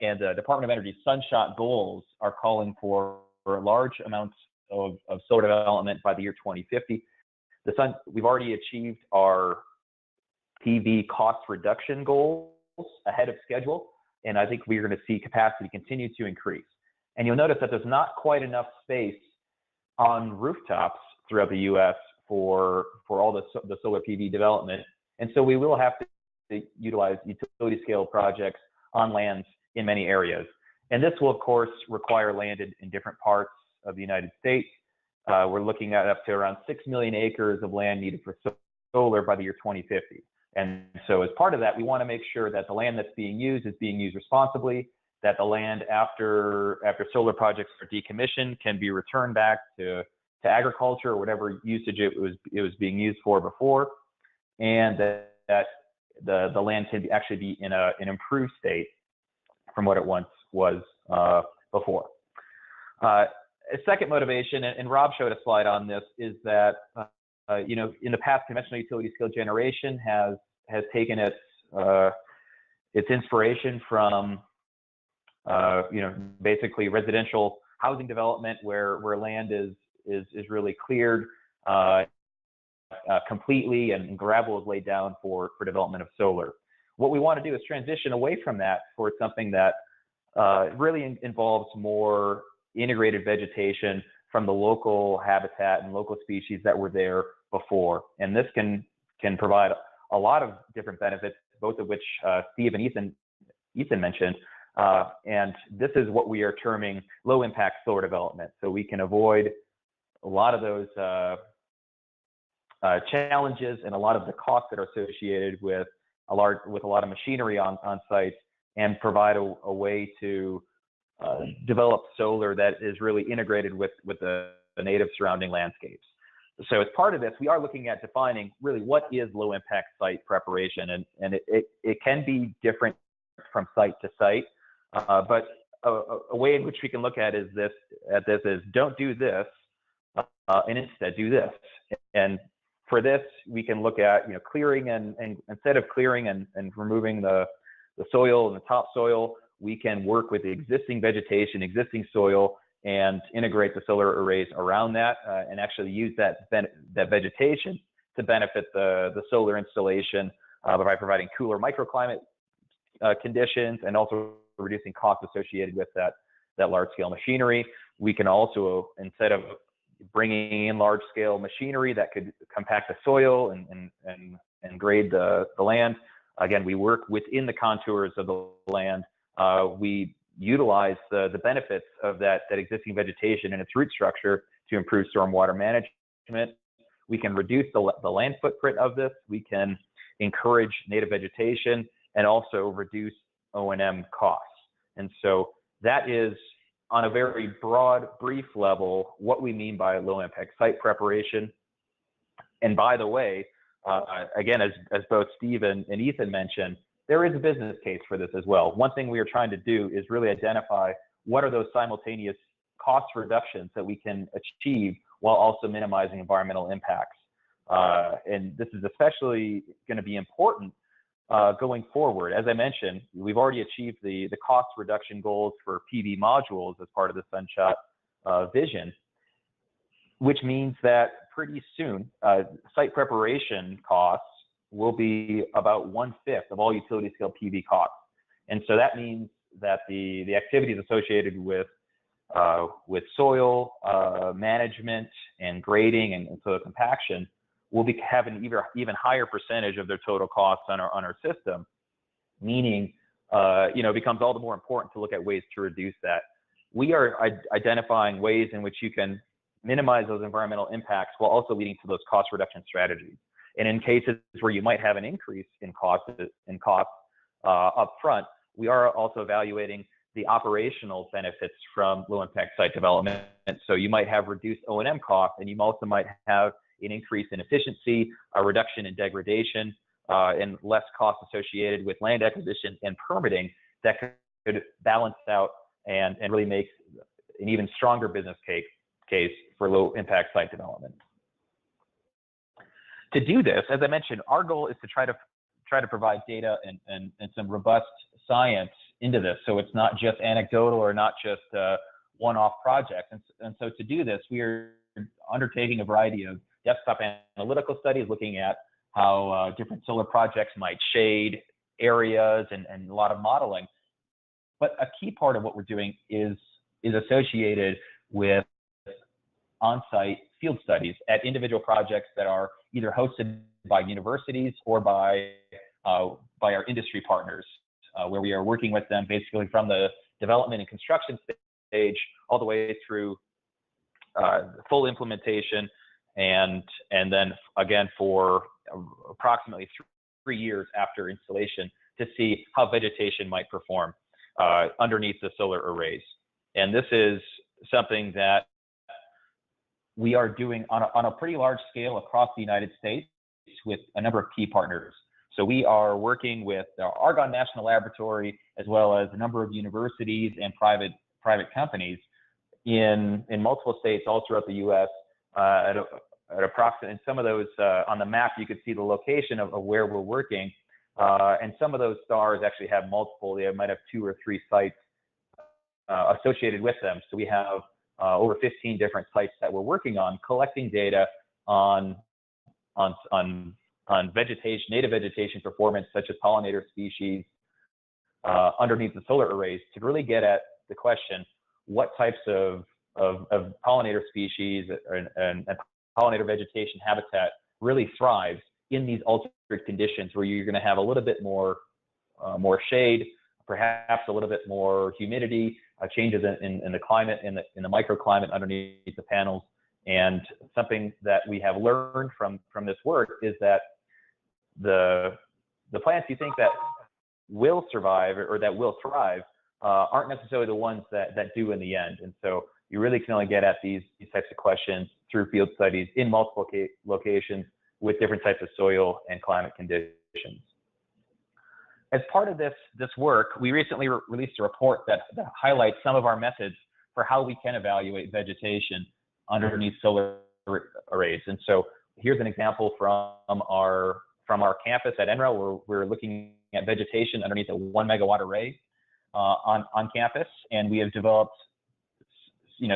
And the Department of Energy's Sunshot goals are calling for large amounts of solar development by the year 2050. We've already achieved our PV cost reduction goals ahead of schedule, and I think we're going to see capacity continue to increase. And you'll notice that there's not quite enough space on rooftops throughout the U.S. for all the solar PV development, and so we will have to utilize utility scale projects on lands in many areas. And this will, of course, require land in different parts of the United States. We're looking at up to around 6 million acres of land needed for solar by the year 2050. And so as part of that, we want to make sure that the land that's being used is being used responsibly, that the land after solar projects are decommissioned can be returned back to agriculture or whatever usage it was being used for before, and that the land can actually be in an improved state from what it once was before. A second motivation, and Rob showed a slide on this, is that you know, in the past, conventional utility scale generation has taken its inspiration from you know, basically residential housing development where land is really cleared completely, and gravel is laid down for development of solar. What we want to do is transition away from that for something that really involves more integrated vegetation from the local habitat and local species that were there before. And this can provide a lot of different benefits, both of which Steve and Ethan mentioned. And this is what we are terming low impact solar development. So we can avoid a lot of those challenges and a lot of the costs that are associated with a lot of machinery on site, and provide a way to develop solar that is really integrated with the native surrounding landscapes. So as part of this, we are looking at defining really what is low impact site preparation, and it can be different from site to site, but a way in which we can look at this is don't do this, and instead do this. And for this, we can look at, you know, clearing and instead of clearing and removing the soil and the topsoil, we can work with the existing vegetation, existing soil, and integrate the solar arrays around that, and actually use that vegetation to benefit the solar installation by providing cooler microclimate conditions, and also reducing costs associated with that large scale machinery. We can also, instead of bringing in large-scale machinery that could compact the soil and grade the land. Again, we work within the contours of the land. We utilize the benefits of that existing vegetation and its root structure to improve stormwater management. We can reduce the land footprint of this. We can encourage native vegetation and also reduce O&M costs. And so that is, on a very broad, brief level, what we mean by low impact site preparation. And by the way, again, as both Steve and Ethan mentioned, there is a business case for this as well. One thing we are trying to do is really identify what are those simultaneous cost reductions that we can achieve while also minimizing environmental impacts. And this is especially going to be important going forward. As I mentioned, we've already achieved the cost reduction goals for PV modules as part of the Sunshot vision, which means that pretty soon site preparation costs will be about 1/5 of all utility scale PV costs. And so that means that the activities associated with soil management and grading and soil compaction will have an even higher percentage of their total costs on our system, meaning it becomes all the more important to look at ways to reduce that. We are identifying ways in which you can minimize those environmental impacts while also leading to those cost reduction strategies. And in cases where you might have an increase in costs up front, we are also evaluating the operational benefits from low impact site development. So you might have reduced O&M costs, and you also might have an increase in efficiency, a reduction in degradation, and less costs associated with land acquisition and permitting that could balance out and really make an even stronger business case for low impact site development. To do this, as I mentioned, our goal is to try to provide data and some robust science into this, so it's not just anecdotal or not just one-off projects. And so to do this, we are undertaking a variety of desktop analytical studies looking at how different solar projects might shade areas and a lot of modeling. But a key part of what we're doing is associated with on-site field studies at individual projects that are either hosted by universities or by our industry partners, where we are working with them basically from the development and construction stage all the way through full implementation, and then again for approximately 3 years after installation to see how vegetation might perform underneath the solar arrays. And this is something that we are doing on a pretty large scale across the United States with a number of key partners. So we are working with the Argonne National Laboratory, as well as a number of universities and private companies in multiple states all throughout the U.S. At approximately, and some of those on the map, you could see the location of where we're working. And some of those stars actually have multiple, they might have 2 or 3 sites associated with them. So we have over 15 different sites that we're working on, collecting data on vegetation, native vegetation performance, such as pollinator species underneath the solar arrays, to really get at the question, what types of pollinator species and pollinator vegetation habitat really thrives in these altered conditions where you're going to have a little bit more shade, perhaps a little bit more humidity, changes in the climate, in the microclimate underneath the panels. And something that we have learned from this work is that the plants you think that will survive or that will thrive aren't necessarily the ones that do in the end. And so you really can only get at these types of questions through field studies in multiple locations with different types of soil and climate conditions. As part of this work, we recently released a report that highlights some of our methods for how we can evaluate vegetation underneath solar arrays. And so here's an example from our campus at NREL, where we're looking at vegetation underneath a 1 megawatt array on campus, and we have developed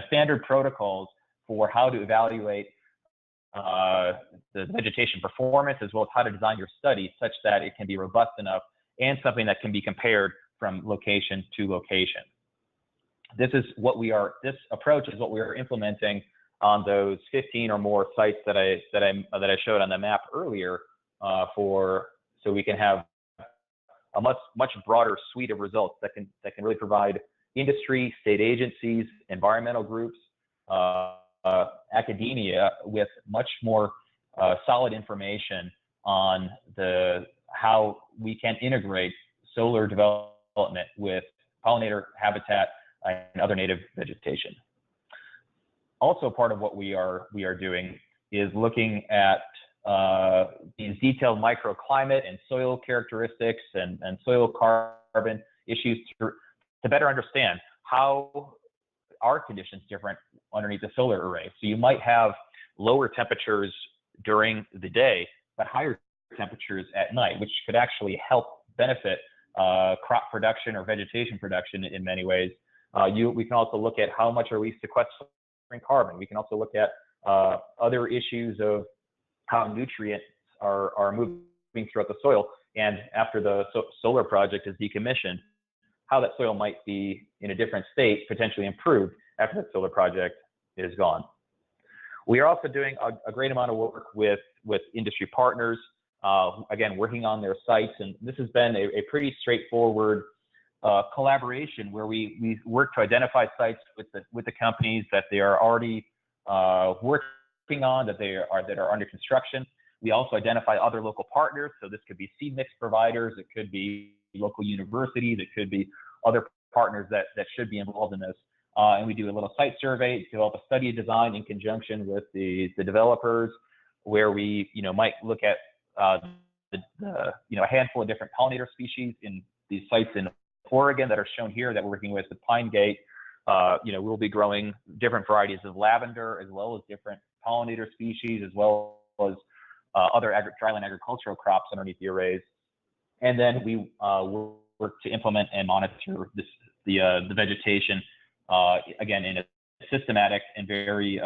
standard protocols for how to evaluate the vegetation performance, as well as how to design your study such that it can be robust enough and something that can be compared from location to location. This approach is what we are implementing on those 15 or more sites that I showed on the map earlier, so we can have a much broader suite of results that can really provide industry, state agencies, environmental groups, academia with much more solid information on how we can integrate solar development with pollinator habitat and other native vegetation. Also, part of what we are doing is looking at these detailed microclimate and soil characteristics and soil carbon issues to better understand how are conditions different underneath the solar array. So you might have lower temperatures during the day, but higher temperatures at night, which could actually help benefit crop production or vegetation production in many ways. We can also look at how much are we sequestering carbon. We can also look at other issues of how nutrients are moving throughout the soil, and after the solar project is decommissioned, how that soil might be in a different state, potentially improved after that solar project is gone. We are also doing a great amount of work with industry partners, again, working on their sites, and this has been a pretty straightforward collaboration where we work to identify sites with the companies that they are already working on, that are under construction. We also identify other local partners, so this could be seed mix providers, it could be local universities, it could be other partners that should be involved in this. And we do a little site survey, develop a study of design in conjunction with the developers, where we might look at a handful of different pollinator species in these sites in Oregon that are shown here that we're working with Pine Gate. We'll be growing different varieties of lavender, as well as different pollinator species, as well as other dryland agricultural crops underneath the arrays. And then we work to implement and monitor the vegetation, again, in a systematic and very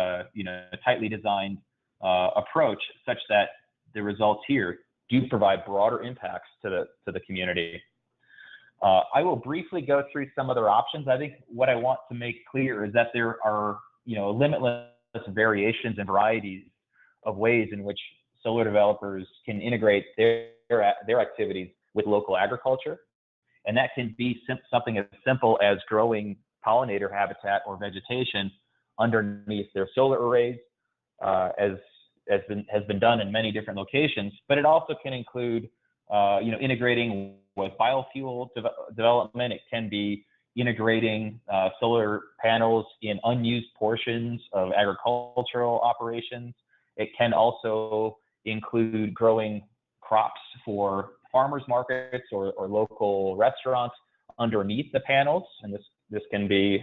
tightly designed approach, such that the results here do provide broader impacts to the community. I will briefly go through some other options. I think what I want to make clear is that there are limitless variations and varieties of ways in which solar developers can integrate their activities with local agriculture, and that can be something as simple as growing pollinator habitat or vegetation underneath their solar arrays, as has been done in many different locations. But it also can include integrating with biofuel development. It can be integrating solar panels in unused portions of agricultural operations. It can also include growing crops for farmers markets or local restaurants underneath the panels. And this can be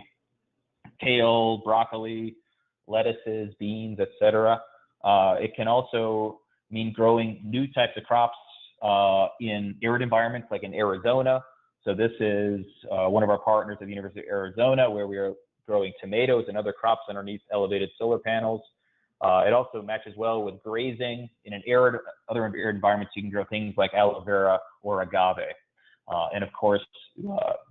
kale, broccoli, lettuces, beans, etc. It can also mean growing new types of crops in arid environments, like in Arizona. So this is one of our partners at the University of Arizona, where we are growing tomatoes and other crops underneath elevated solar panels. It also matches well with grazing in other arid environments. You can grow things like aloe vera or agave. And of course,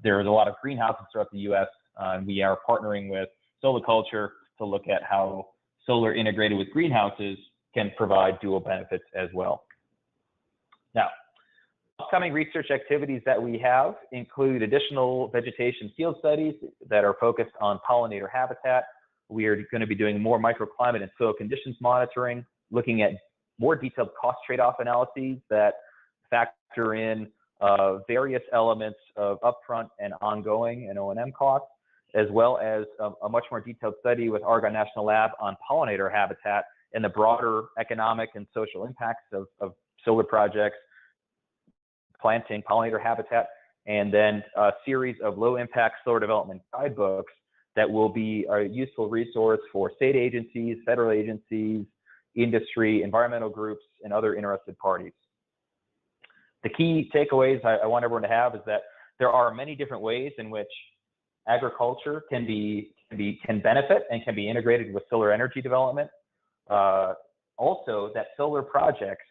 there is a lot of greenhouses throughout the U.S. And we are partnering with Soliculture to look at how solar integrated with greenhouses can provide dual benefits as well. Now, upcoming research activities that we have include additional vegetation field studies that are focused on pollinator habitat. We are going to be doing more microclimate and soil conditions monitoring, looking at more detailed cost trade-off analyses that factor in various elements of upfront and ongoing and O&M costs, as well as a much more detailed study with Argonne National Lab on pollinator habitat and the broader economic and social impacts of solar projects, planting pollinator habitat, and then a series of low-impact solar development guidebooks that will be a useful resource for state agencies, federal agencies, industry, environmental groups, and other interested parties. The key takeaways I want everyone to have is that there are many different ways in which agriculture can benefit and can be integrated with solar energy development. Also, that solar projects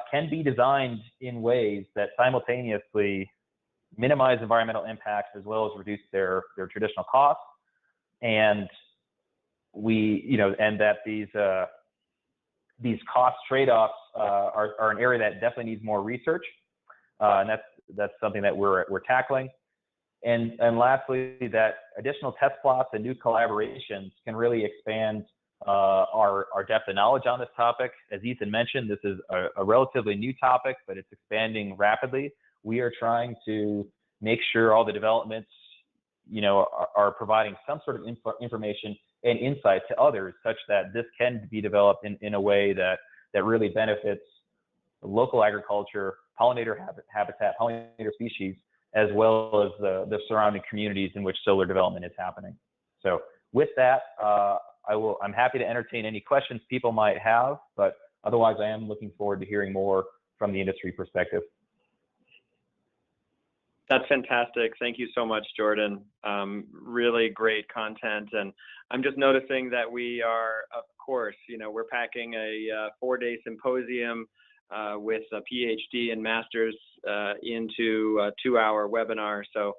can be designed in ways that simultaneously minimize environmental impacts as well as reduce their traditional costs. And and that these cost trade-offs are an area that definitely needs more research, and that's something that we're tackling. And lastly, that additional test plots and new collaborations can really expand our depth of knowledge on this topic. As Ethan mentioned, this is a relatively new topic, but it's expanding rapidly. We are trying to make sure all the developments, are providing some sort of information and insight to others, such that this can be developed in a way that really benefits local agriculture, pollinator habitat, pollinator species, as well as the surrounding communities in which solar development is happening. So with that, I'm happy to entertain any questions people might have, but otherwise I am looking forward to hearing more from the industry perspective. That's fantastic. Thank you so much, Jordan. Really great content. And I'm just noticing that we are, of course, we're packing a 4-day symposium with a PhD and master's into a 2-hour webinar. So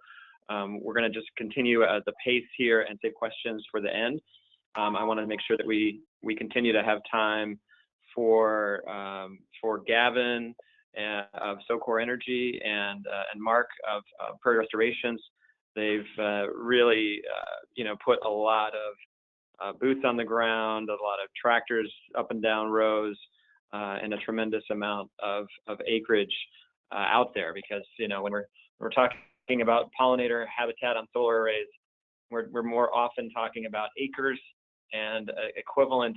we're going to just continue at the pace here and save questions for the end. I want to make sure that we continue to have time for Gavin of SoCore Energy and Mark of Prairie Restorations. They've really put a lot of boots on the ground, a lot of tractors up and down rows, and a tremendous amount of acreage out there, because when we're talking about pollinator habitat on solar arrays, we're more often talking about acres and equivalent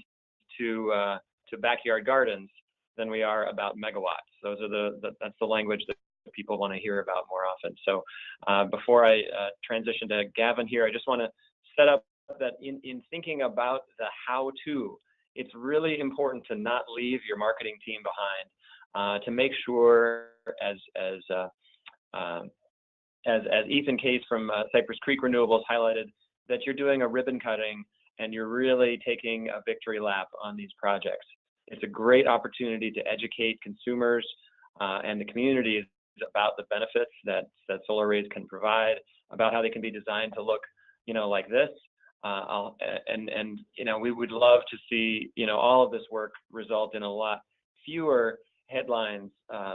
to backyard gardens than we are about megawatts. Those are that's the language that people want to hear about more often. So before I transition to Gavin here, I just want to set up that in thinking about the how-to, it's really important to not leave your marketing team behind, to make sure, as Ethan Case from Cypress Creek Renewables highlighted, that you're doing a ribbon cutting and you're really taking a victory lap on these projects. It's a great opportunity to educate consumers and the communities about the benefits that solar arrays can provide, about how they can be designed to look, like this. We would love to see, all of this work result in a lot fewer headlines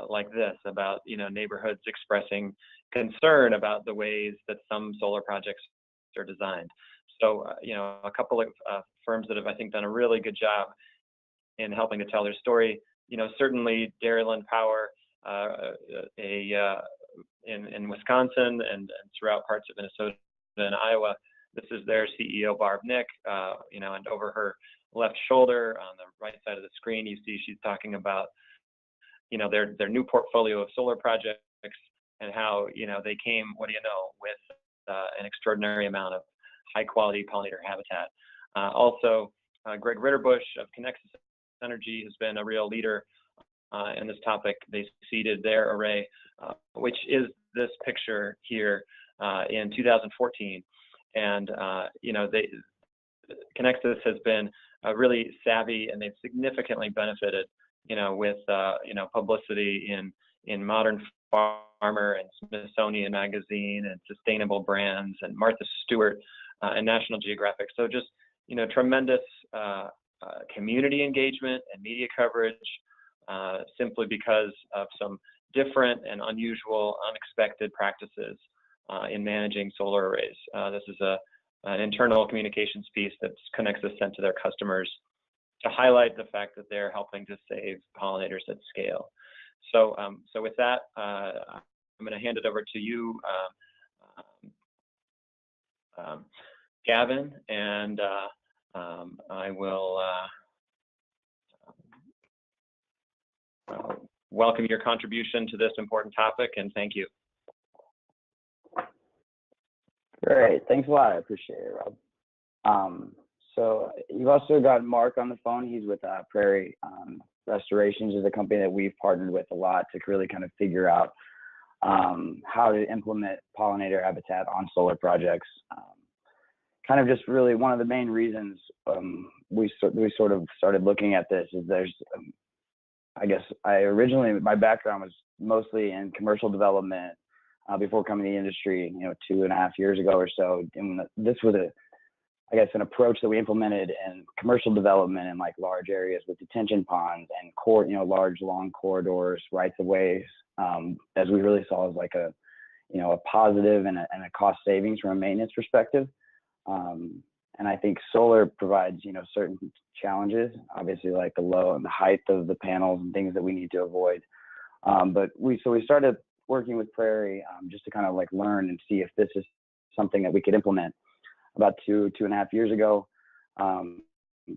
like this about, neighborhoods expressing concern about the ways that some solar projects are designed. So, a couple of firms that have, I think, done a really good job in helping to tell their story. Certainly Dairyland Power in Wisconsin and throughout parts of Minnesota and Iowa. This is their CEO, Barb Nick, and over her left shoulder on the right side of the screen, you see she's talking about, their new portfolio of solar projects and how, they came, with an extraordinary amount of high quality pollinator habitat. Also, Greg Ritterbush of Connexus Energy has been a real leader in this topic. They seeded their array, which is this picture here in 2014. And, Connexus has been really savvy, and they've significantly benefited, with, publicity in Modern Farmer and Smithsonian Magazine and Sustainable Brands and Martha Stewart and National Geographic. So just, tremendous community engagement and media coverage, simply because of some different and unusual, unexpected practices in managing solar arrays. This is an internal communications piece that Connexus sent to their customers to highlight the fact that they're helping to save pollinators at scale. So, with that, I'm going to hand it over to you, Gavin, and I will welcome your contribution to this important topic, and thank you. Great, thanks a lot. I appreciate it, Rob. So you've also got Mark on the phone. He's with Prairie Restorations, is a company that we've partnered with a lot to really kind of figure out how to implement pollinator habitat on solar projects. Kind of just really one of the main reasons we sort of started looking at this is there's, I guess my background was mostly in commercial development before coming to the industry, 2.5 years ago or so. And this was I guess, an approach that we implemented in commercial development in like large areas with detention ponds and large long corridors, rights of ways, as we really saw as like a positive and a cost savings from a maintenance perspective. And I think solar provides, certain challenges, obviously like the height of the panels and things that we need to avoid. But we started working with Prairie just to kind of like learn and see if this is something that we could implement about 2.5 years ago,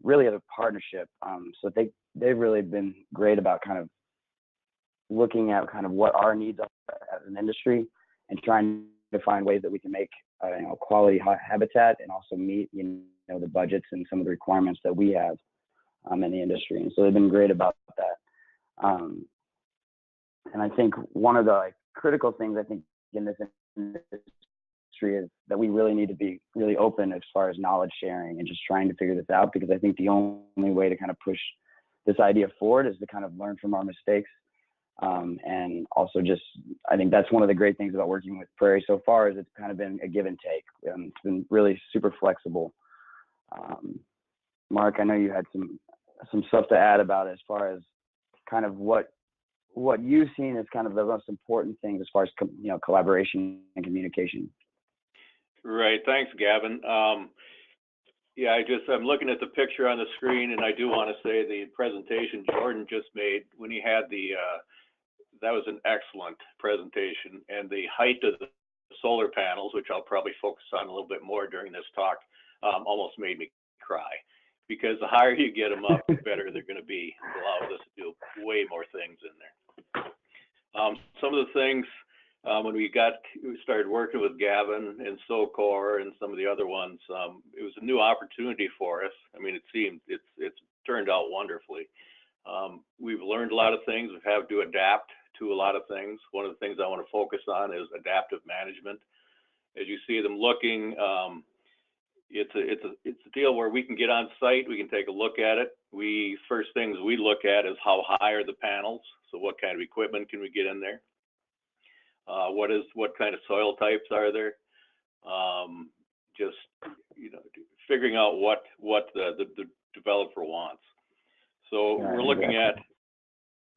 really as a partnership. So they've really been great about kind of looking at kind of what our needs are as an industry and trying to find ways that we can make quality habitat and also meet the budgets and some of the requirements that we have in the industry. And so they've been great about that. And I think one of the critical things I think in this industry is that we really need to be really open as far as knowledge sharing and just trying to figure this out, because I think the only way to kind of push this idea forward is to kind of learn from our mistakes. And also just, I think that's one of the great things about working with Prairie so far is it's kind of been a give and take. It's been really super flexible. Mark, I know you had some stuff to add about it as far as kind of what you've seen as kind of the most important things as far as collaboration and communication. Right. Thanks, Gavin. Yeah, I'm looking at the picture on the screen, and I do want to say the presentation Jordan just made when he had that was an excellent presentation, and the height of the solar panels, which I'll probably focus on a little bit more during this talk, almost made me cry, because the higher you get them up, the better they're going to be. It allows us to do way more things in there. Some of the things when we started working with Gavin and SoCor and some of the other ones, it was a new opportunity for us. I mean, it's turned out wonderfully. We've learned a lot of things. We've had to adapt to a lot of things. One of the things I want to focus on is adaptive management. As you see them looking, it's a deal where we can get on site, we can take a look at it. First things we look at is how high are the panels. So what kind of equipment can we get in there? What kind of soil types are there? Just figuring out what the developer wants. So we're looking at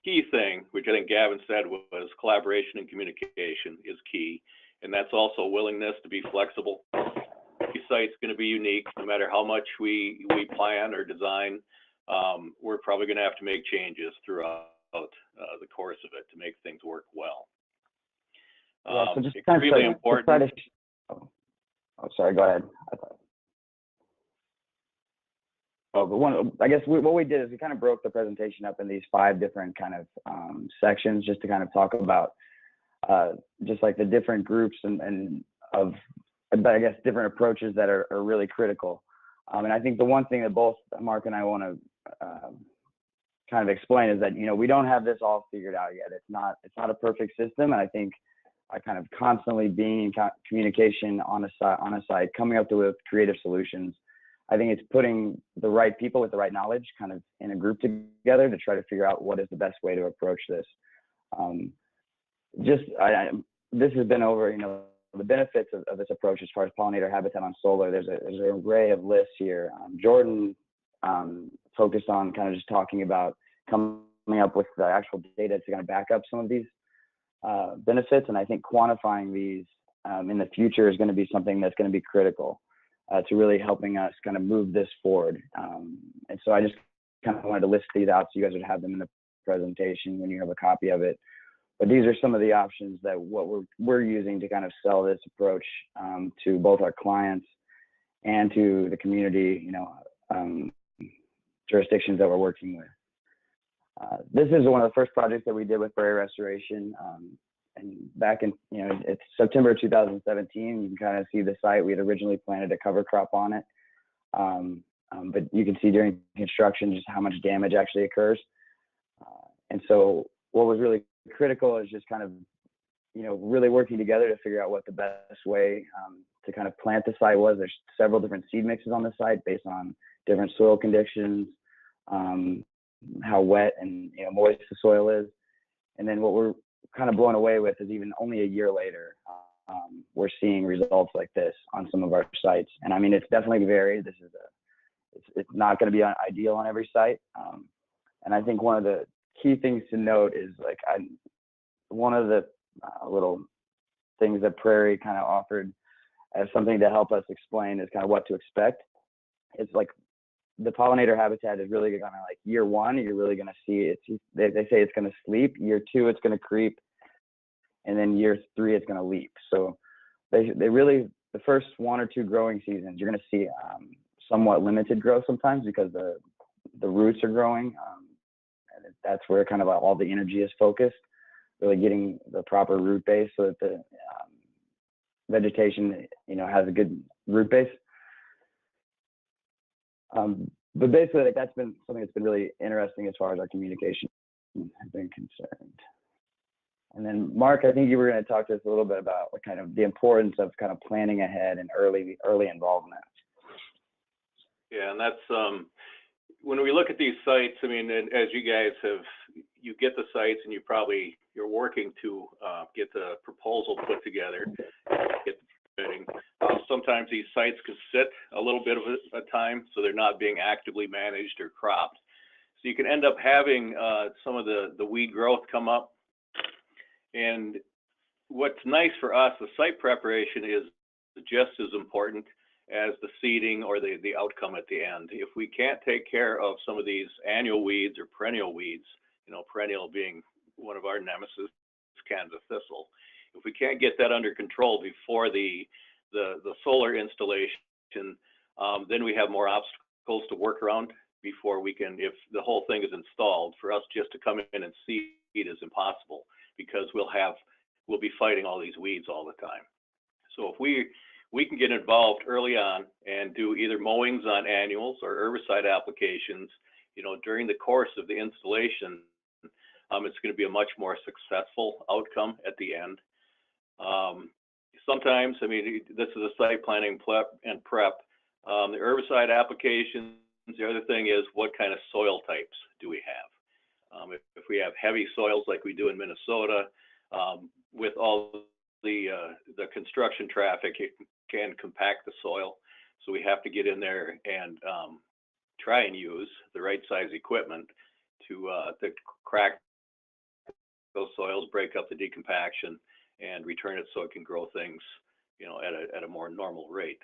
key thing, which I think Gavin said was collaboration and communication is key, and that's also willingness to be flexible. Each site's going to be unique, no matter how much we plan or design. We're probably going to have to make changes throughout the course of it to make things work well. So just extremely important. Sorry, go ahead. I guess what we did is we kind of broke the presentation up in these 5 different kind of sections, just to kind of talk about just like the different groups and of, I guess, different approaches that are really critical. And I think the one thing that both Mark and I want to kind of explain is that we don't have this all figured out yet. It's not a perfect system, and I think I kind of constantly being in communication on a site, coming up with creative solutions. I think it's putting the right people with the right knowledge kind of in a group together to try to figure out what is the best way to approach this. This has been over, the benefits of this approach as far as pollinator habitat on solar. There's an array of lists here. Jordan focused on kind of just talking about coming up with the actual data to kind of back up some of these benefits. And I think quantifying these in the future is going to be something that's going to be critical to really helping us kind of move this forward. And so I just kind of wanted to list these out so you guys would have them in the presentation when you have a copy of it. But these are some of the options that what we're using to kind of sell this approach to both our clients and to the community, jurisdictions that we're working with. This is one of the first projects that we did with Prairie Restoration. And back in, it's September 2017, you can kind of see the site. We had originally planted a cover crop on it. But you can see during construction just how much damage actually occurs. And so what was really critical is just kind of, really working together to figure out what the best way to kind of plant the site was. There's several different seed mixes on the site based on different soil conditions, how wet and moist the soil is. And then what we're kind of blown away with is even only a year later, we're seeing results like this on some of our sites. And I mean, it's definitely varied. It's not going to be ideal on every site. And I think one of the key things to note is like one of the little things that Prairie kind of offered as something to help us explain is kind of what to expect. It's like the pollinator habitat is really kind of like year one, you're really going to see it. They say it's going to sleep. Year two, it's going to creep. And then year three, it's going to leap. So they really, the first 1 or 2 growing seasons, you're going to see somewhat limited growth sometimes because the roots are growing. And that's where kind of all the energy is focused, really getting the proper root base so that the vegetation, has a good root base. But basically, like, that's been something that's been really interesting as far as our communication has been concerned. And then, Mark, I think you were going to talk to us a little bit about what kind of the importance of kind of planning ahead and early involvement. Yeah, and that's when we look at these sites. I mean, and as you guys you get the sites, and you're working to get the proposal put together, get the permitting. Sometimes these sites can sit a little bit of a time, so they're not being actively managed or cropped. So you can end up having some of the weed growth come up. And what's nice for us, the site preparation is just as important as the seeding or the outcome at the end. If we can't take care of some of these annual weeds or perennial weeds, perennial being one of our nemesis, Kansas thistle, if we can't get that under control before the solar installation, then we have more obstacles to work around before we can, if the whole thing is installed, for us just to come in and seed is impossible, because we'll be fighting all these weeds all the time. So if we can get involved early on and do either mowings on annuals or herbicide applications, during the course of the installation, it's going to be a much more successful outcome at the end. Sometimes, I mean, this is a site planning prep. The herbicide applications, the other thing is, what kind of soil types do we have? If we have heavy soils like we do in Minnesota, with all the construction traffic, it can compact the soil. So we have to get in there and try and use the right size equipment to crack those soils, break up the decompaction, and return it so it can grow things, at a more normal rate.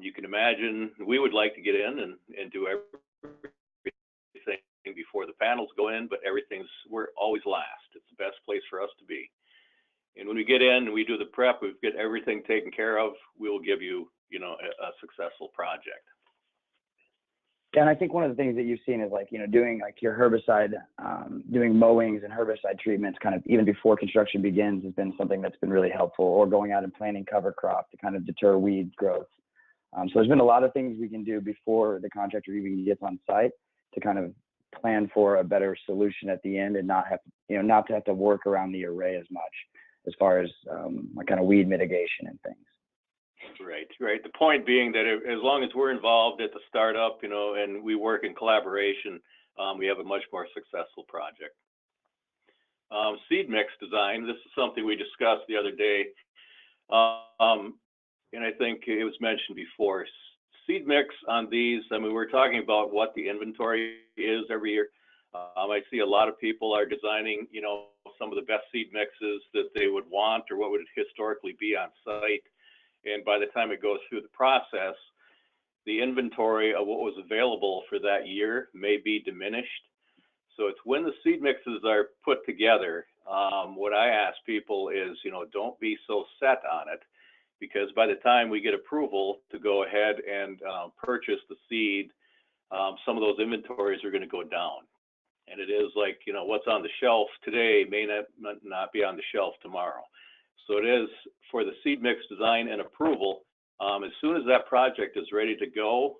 You can imagine we would like to get in and do everything before the panels go in, but we're always last. It's the best place for us to be. And when we get in and we do the prep, we get everything taken care of, we'll give you, a successful project. Yeah, and I think one of the things that you've seen is doing your herbicide, doing mowings and herbicide treatments kind of even before construction begins has been something that's been really helpful, or going out and planting cover crop to kind of deter weed growth. So there's been a lot of things we can do before the contractor even gets on site to kind of plan for a better solution at the end, and not to have to work around the array as much as far as kind of weed mitigation and things. Right. The point being that as long as we're involved at the startup, and we work in collaboration, we have a much more successful project. Seed mix design, this is something we discussed the other day. And I think it was mentioned before. Seed mix on these, I mean, we're talking about what the inventory is every year. I see a lot of people are designing, some of the best seed mixes that they would want, or what would historically be on site. And by the time it goes through the process, the inventory of what was available for that year may be diminished. So it's when the seed mixes are put together, what I ask people is, don't be so set on it, because by the time we get approval to go ahead and purchase the seed, some of those inventories are going to go down. And it is like, what's on the shelf today may not be on the shelf tomorrow. So it is for the seed mix design and approval. As soon as that project is ready to go,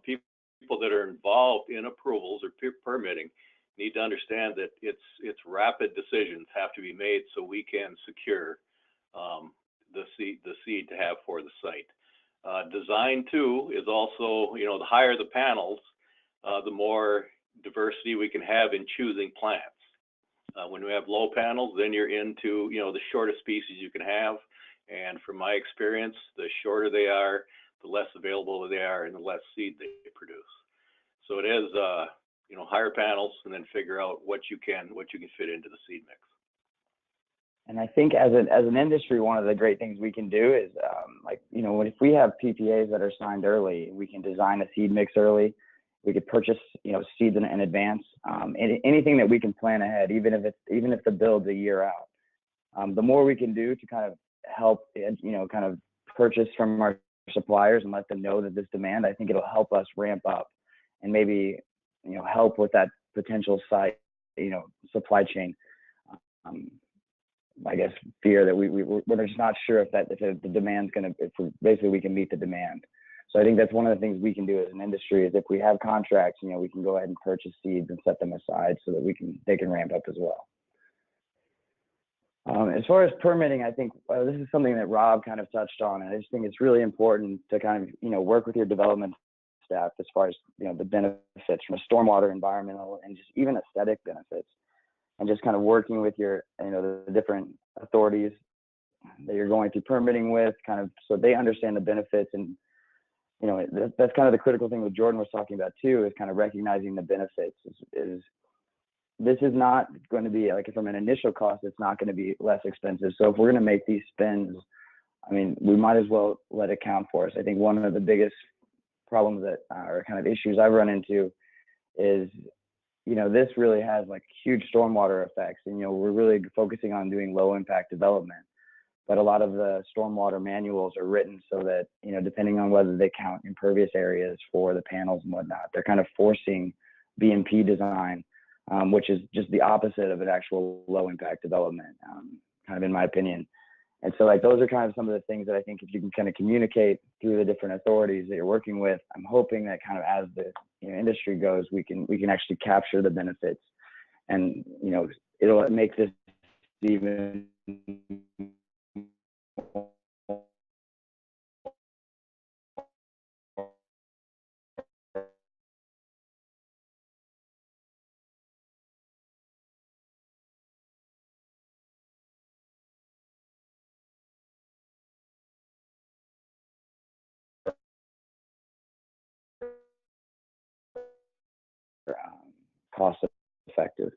people that are involved in approvals or permitting need to understand that it's rapid decisions have to be made so we can secure the seed to have for the site. Design too is also, the higher the panels, the more diversity we can have in choosing plants. When we have low panels, then you're into, the shortest species you can have. And from my experience, the shorter they are, the less available they are, and the less seed they produce. So it is, you know, hire panels and then figure out what you can fit into the seed mix. And I think as an industry, one of the great things we can do is, like, you know, if we have PPAs that are signed early, we can design a seed mix early. We could purchase, you know, seeds in advance. Anything that we can plan ahead, even if the build's a year out. The more we can do to kind of help, you know, kind of purchase from our suppliers and let them know that this demand, I think it'll help us ramp up and maybe, you know, help with that potential site, you know, supply chain. I guess fear that we're just not sure if the demand's basically we can meet the demand. So I think that's one of the things we can do as an industry is if we have contracts, you know, we can go ahead and purchase seeds and set them aside so that they can ramp up as well. As far as permitting, I think this is something that Rob kind of touched on, and I just think it's really important to kind of, you know, work with your development staff as far as, you know, the benefits from a stormwater, environmental, and just even aesthetic benefits. And just kind of working with your, you know, the different authorities that you're going through permitting with, kind of so they understand the benefits. And, you know, that's kind of the critical thing that Jordan was talking about too, is kind of recognizing the benefits. Is this is not going to be, like, from an initial cost, it's not going to be less expensive. So if we're going to make these spends, I mean, we might as well let it count for us. I think one of the biggest problems that or kind of issues I've run into is, you know, this really has like huge stormwater effects, and, you know, we're really focusing on doing low impact development, but a lot of the stormwater manuals are written so that, you know, depending on whether they count impervious areas for the panels and whatnot, they're kind of forcing B&P design, which is just the opposite of an actual low impact development, kind of in my opinion. And so, like, those are kind of some of the things that I think if you can kind of communicate through the different authorities that you're working with, I'm hoping that kind of as the, you know, industry goes, we can actually capture the benefits, and, you know, it'll make this even cost effective.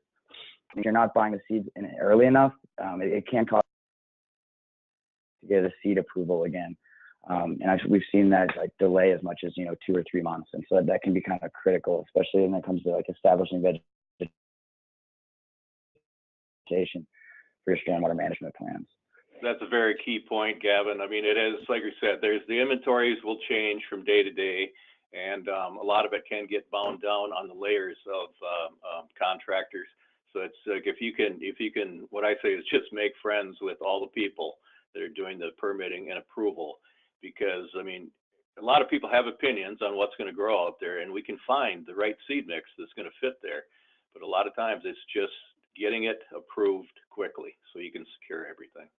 If you're not buying the seeds in early enough, it can cost to get a seed approval again. And actually, we've seen that like delay as much as, you know, 2 or 3 months. And so that can be kind of critical, especially when it comes to like establishing vegetation for your stormwater management plans. That's a very key point, Gavin. I mean, it is, like you said, there's the inventories will change from day to day, and a lot of it can get bound down on the layers of contractors. So it's like if you can, what I say is just make friends with all the people that are doing the permitting and approval, because I mean, a lot of people have opinions on what's going to grow out there, and we can find the right seed mix that's going to fit there. But a lot of times it's just getting it approved quickly so you can secure everything.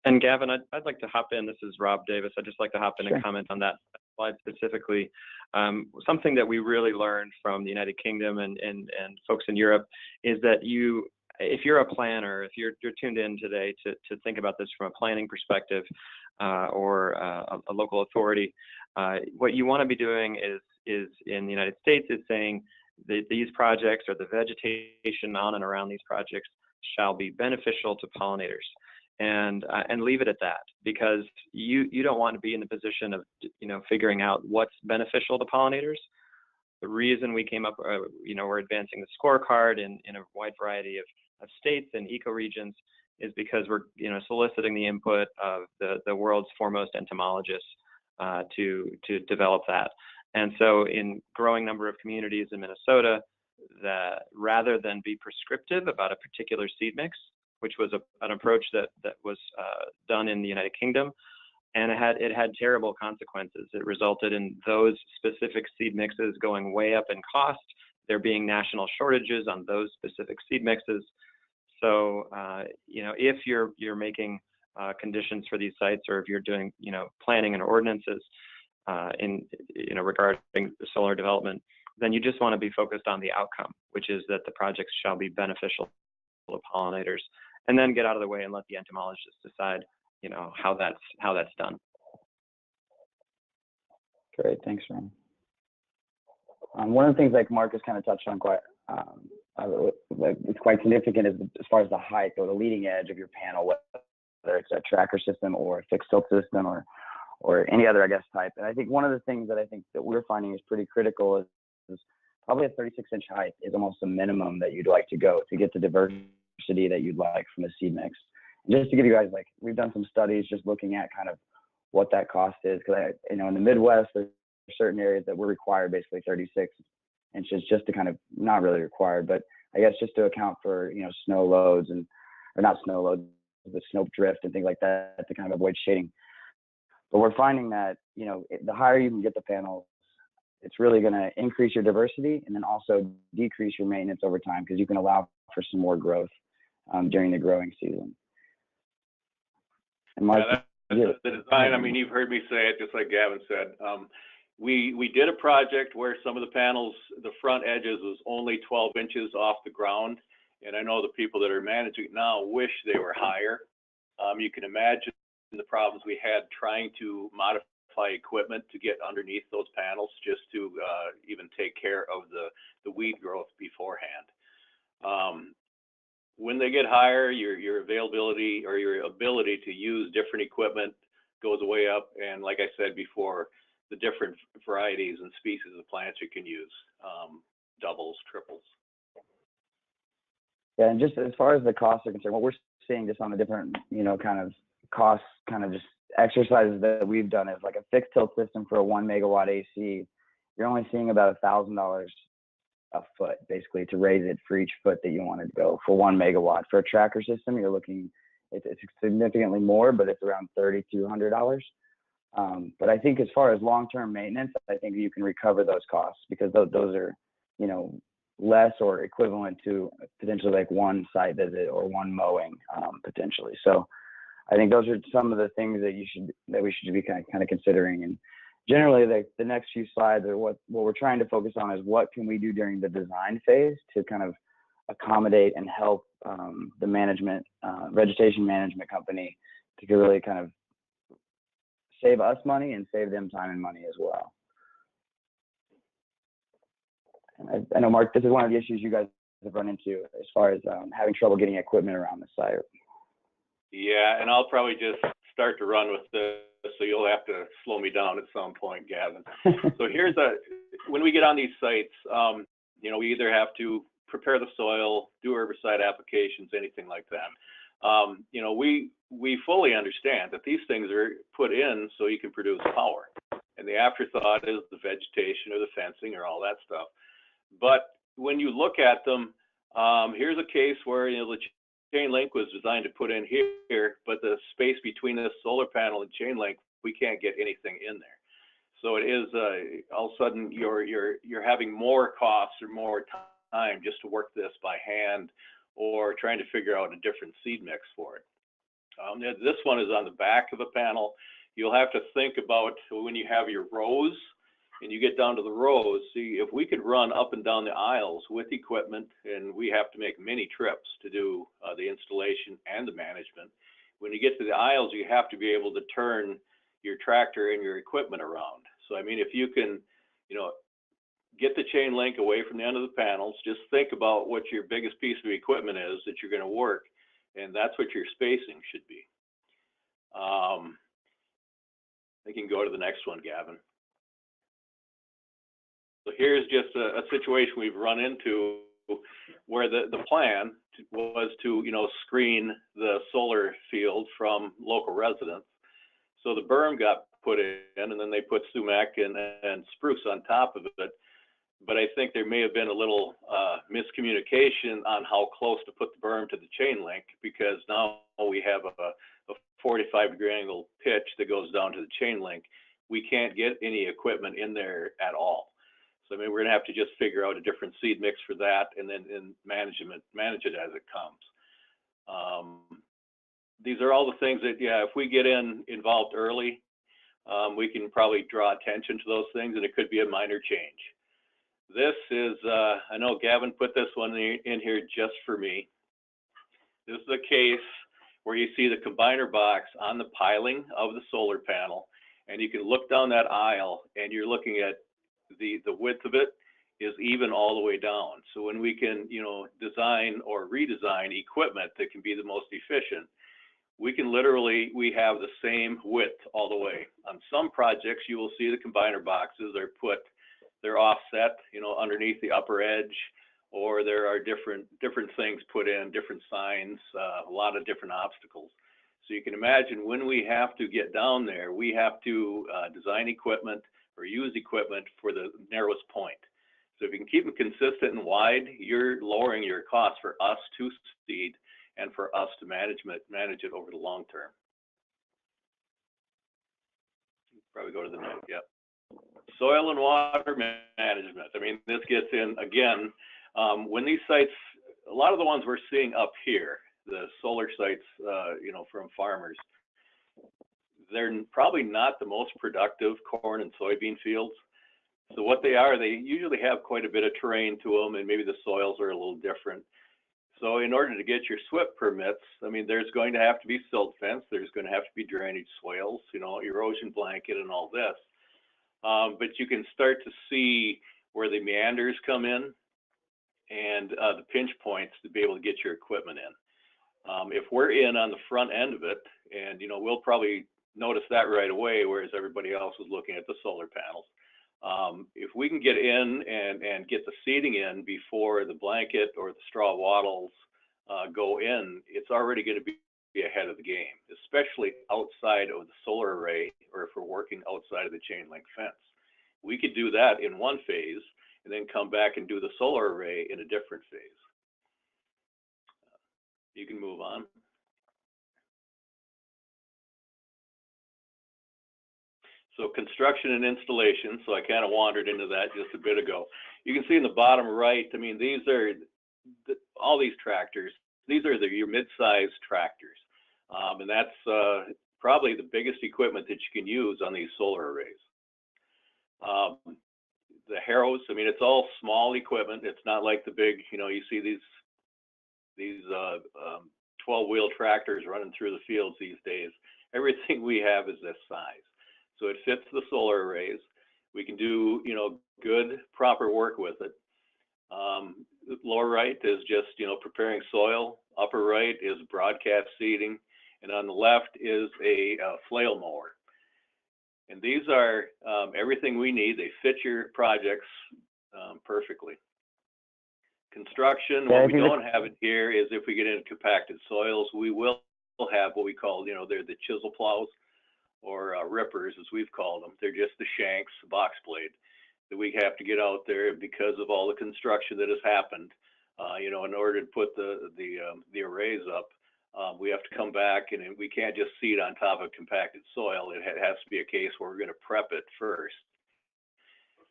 And Gavin, I'd like to hop in. This is Rob Davis. I'd just like to hop in Sure. and comment on that slide specifically. Something that we really learned from the United Kingdom and folks in Europe is that if you're a planner, if you're tuned in today to think about this from a planning perspective or a local authority, what you want to be doing is in the United States is saying that these projects or the vegetation on and around these projects shall be beneficial to pollinators. And leave it at that, because you don't want to be in the position of, you know, figuring out what's beneficial to pollinators. The reason we came up, you know, we're advancing the scorecard in a wide variety of states and ecoregions is because we're, you know, soliciting the input of the world's foremost entomologists to develop that. And so in growing number of communities in Minnesota, that rather than be prescriptive about a particular seed mix, which was an approach that was done in the United Kingdom, and it had terrible consequences. It resulted in those specific seed mixes going way up in cost. There being national shortages on those specific seed mixes. So, you know, if you're making conditions for these sites, or if you're doing, you know, planning and ordinances regarding the solar development, then you just want to be focused on the outcome, which is that the projects shall be beneficial to pollinators, and then get out of the way and let the entomologists decide you know, how that's done. Great, thanks, Ron. One of the things like Marcus kind of touched on quite, it's quite significant is as far as the height or the leading edge of your panel, whether it's a tracker system or a fixed tilt system or any other, I guess, type. And I think one of the things that I think that we're finding is pretty critical is probably a 36-inch height is almost the minimum that you'd like to go to get the diversity that you'd like from the seed mix. And just to give you guys, like, we've done some studies just looking at kind of what that cost is, because in the Midwest, there's certain areas that we're required basically 36 inches just to kind of, not really required, but I guess just to account for, snow loads or not snow loads, but snow drift and things like that to kind of avoid shading. But we're finding that, the higher you can get the panels, it's really going to increase your diversity and then also decrease your maintenance over time because you can allow for some more growth during the growing season. And Mark, the design, I mean, you've heard me say it, just like Gavin said. We did a project where some of the panels, the front edges was only 12 inches off the ground. And I know the people that are managing it now wish they were higher. You can imagine the problems we had trying to modify equipment to get underneath those panels just to even take care of the weed growth beforehand. When they get higher, your availability or your ability to use different equipment goes way up. And like I said before, the different varieties and species of plants you can use, doubles, triples. Yeah, and just as far as the costs are concerned, what we're seeing just on the different, kind of cost, kind of just exercises that we've done is like a fixed tilt system for a 1 megawatt AC. You're only seeing about $1,000 a foot, basically, to raise it for each foot that you wanted to go for 1 megawatt. For a tracker system, you're looking, it's significantly more, but it's around $3,200. But I think as far as long-term maintenance, I think you can recover those costs because those are, less or equivalent to potentially like one site visit or one mowing, potentially. So I think those are some of the things that we should be kind of considering. And generally, the next few slides are what we're trying to focus on is what can we do during the design phase to kind of accommodate and help the management, vegetation management company to really kind of save us money and save them time and money as well. And I know, Mark, this is one of the issues you guys have run into as far as having trouble getting equipment around the site. Yeah, and I'll probably just start to run with this, so you'll have to slow me down at some point, Gavin. So when we get on these sites, we either have to prepare the soil, do herbicide applications, anything like that. We fully understand that these things are put in so you can produce power. And the afterthought is the vegetation or the fencing or all that stuff. But when you look at them, here's a case where, the chain link was designed to put in here, but the space between this solar panel and chain link, we can't get anything in there. So it is all of a sudden you're having more costs or more time just to work this by hand or trying to figure out a different seed mix for it. This one is on the back of the panel. You'll have to think about when you have your rows and you get down to the rows, see if we could run up and down the aisles with equipment, and we have to make many trips to do the installation and the management. When you get to the aisles, you have to be able to turn your tractor and your equipment around. So, I mean, if you can, get the chain link away from the end of the panels, just think about what your biggest piece of equipment is that you're going to work, and that's what your spacing should be. I can go to the next one, Gavin. So here's just a situation we've run into where the plan was to, screen the solar field from local residents. So the berm got put in, and then they put sumac and spruce on top of it. But I think there may have been a little miscommunication on how close to put the berm to the chain link, because now we have a 45-degree angle pitch that goes down to the chain link. We can't get any equipment in there at all. So, I mean, we're going to have to just figure out a different seed mix for that and then manage it as it comes. These are all the things that, if we get involved early, we can probably draw attention to those things, and it could be a minor change. This is, I know Gavin put this one in here just for me. This is a case where you see the combiner box on the piling of the solar panel, and you can look down that aisle and you're looking at the width of it is even all the way down. So when we can, design or redesign equipment that can be the most efficient, we can literally, we have the same width all the way. On some projects, you will see the combiner boxes they're offset, underneath the upper edge, or there are different things put in, different signs, a lot of different obstacles. So you can imagine when we have to get down there, we have to design equipment or use equipment for the narrowest point. So if you can keep them consistent and wide, you're lowering your cost for us to seed and for us to manage it over the long term. Probably go to the note, yep. Soil and water management. I mean, this gets in, again, when these sites, a lot of the ones we're seeing up here, the solar sites, from farmers, they're probably not the most productive corn and soybean fields. So what they are, they usually have quite a bit of terrain to them, and maybe the soils are a little different. So in order to get your SWIP permits, I mean, there's going to have to be silt fence, there's going to have to be drainage swales, erosion blanket and all this. But you can start to see where the meanders come in and the pinch points to be able to get your equipment in. If we're in on the front end of it, and we'll probably notice that right away, whereas everybody else is looking at the solar panels. If we can get in and get the seeding in before the blanket or the straw wattles go in, it's already going to be ahead of the game, especially outside of the solar array, or if we're working outside of the chain link fence. We could do that in one phase and then come back and do the solar array in a different phase. You can move on. So construction and installation, so I kind of wandered into that just a bit ago. You can see in the bottom right, I mean, these are, all these tractors, these are your mid-sized tractors. And that's probably the biggest equipment that you can use on these solar arrays. The harrows, I mean, it's all small equipment. It's not like the big, you see these 12-wheel tractors running through the fields these days. Everything we have is this size. So it fits the solar arrays. We can do, good, proper work with it. Lower right is just, preparing soil. Upper right is broadcast seeding. And on the left is a flail mower. And these are everything we need. They fit your projects perfectly. Construction, what we don't have it here is if we get into compacted soils, we will have what we call, they're the chisel plows, or rippers, as we've called them. They're just the shanks, the box blade, that we have to get out there because of all the construction that has happened. In order to put the arrays up, we have to come back, and we can't just seed on top of compacted soil. It has to be a case where we're going to prep it first.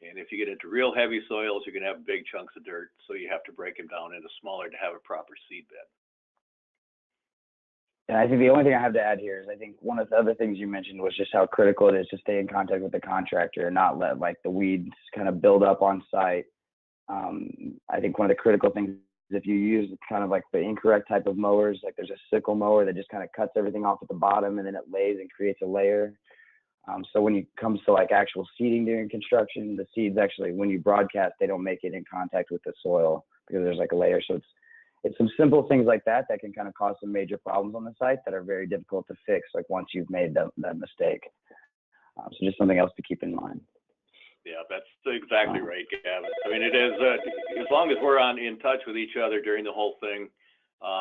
And if you get into real heavy soils, you're going to have big chunks of dirt, so you have to break them down into smaller to have a proper seed bed. And I think the only thing I have to add here is I think one of the other things you mentioned was just how critical it is to stay in contact with the contractor and not let the weeds kind of build up on site. I think one of the critical things is if you use kind of the incorrect type of mowers, like there's a sickle mower that just kind of cuts everything off at the bottom and then it lays and creates a layer. So when it comes to actual seeding during construction, the seeds actually, when you broadcast, they don't make it in contact with the soil because there's a layer. So it's some simple things like that can kind of cause some major problems on the site that are very difficult to fix, once you've made that mistake. So just something else to keep in mind. Yeah, that's exactly right, Gavin. I mean, it is, as long as we're in touch with each other during the whole thing,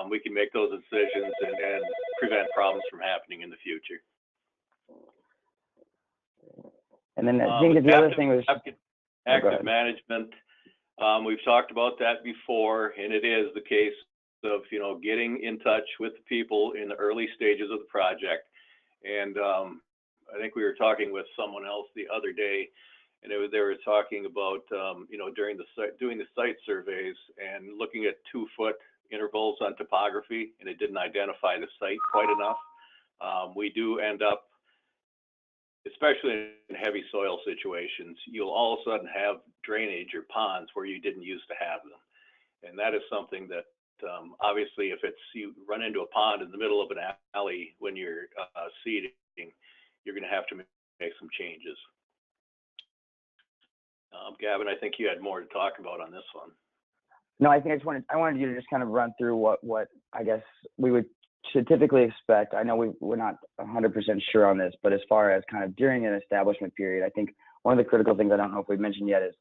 we can make those decisions and prevent problems from happening in the future. And then I think the other thing was active management. We've talked about that before, and it is the case of, getting in touch with the people in the early stages of the project. And I think we were talking with someone else the other day, and they were talking about, during doing the site surveys and looking at 2-foot intervals on topography, and it didn't identify the site quite enough. We do end up, especially in heavy soil situations, you'll all of a sudden have drainage or ponds where you didn't used to have them. And that is something that obviously, if you run into a pond in the middle of an alley when you're seeding, you're going to have to make some changes. Gavin, I think you had more to talk about on this one. No, I think I wanted you to just kind of run through what I guess we should typically expect. I know we're not 100% sure on this, but as far as kind of during an establishment period, I think one of the critical things, I don't know if we've mentioned yet, is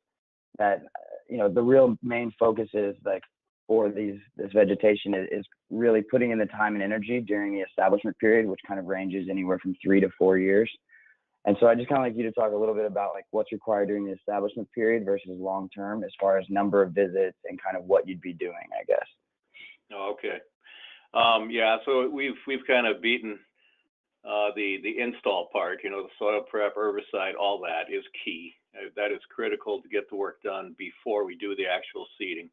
that the real main focus is like for this vegetation is really putting in the time and energy during the establishment period, which kind of ranges anywhere from 3 to 4 years. And so I just kind of like you to talk a little bit about like what's required during the establishment period versus long term, as far as number of visits and kind of what you'd be doing, I guess. Oh, okay. Yeah, so we've kind of beaten the install part. The soil prep, herbicide, all that is key. That is critical to get the work done before we do the actual seeding.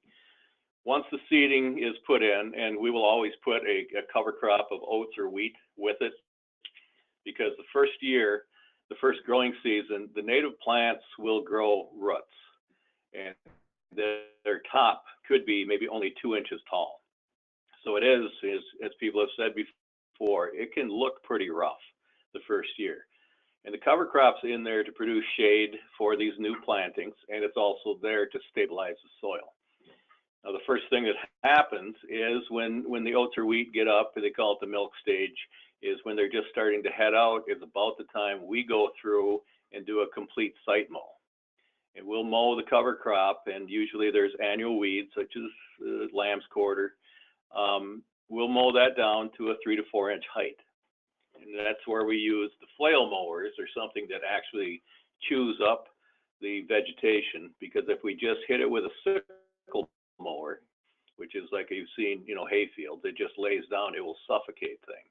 Once the seeding is put in, and we will always put a cover crop of oats or wheat with it, because the first year, the first growing season, the native plants will grow roots, and their top could be maybe only 2 inches tall. So it is, as people have said before, it can look pretty rough the first year. And the cover crop's in there to produce shade for these new plantings, and it's also there to stabilize the soil. Now, the first thing that happens is when the oats or wheat get up, they call it the milk stage, is when they're just starting to head out, is about the time we go through and do a complete site mow. And we'll mow the cover crop, and usually there's annual weeds, such as lamb's quarter. We'll mow that down to a 3 to 4 inch height. And that's where we use the flail mowers, or something that actually chews up the vegetation, because if we just hit it with a sickle mower, which is like you've seen, hay fields, it just lays down, it will suffocate things.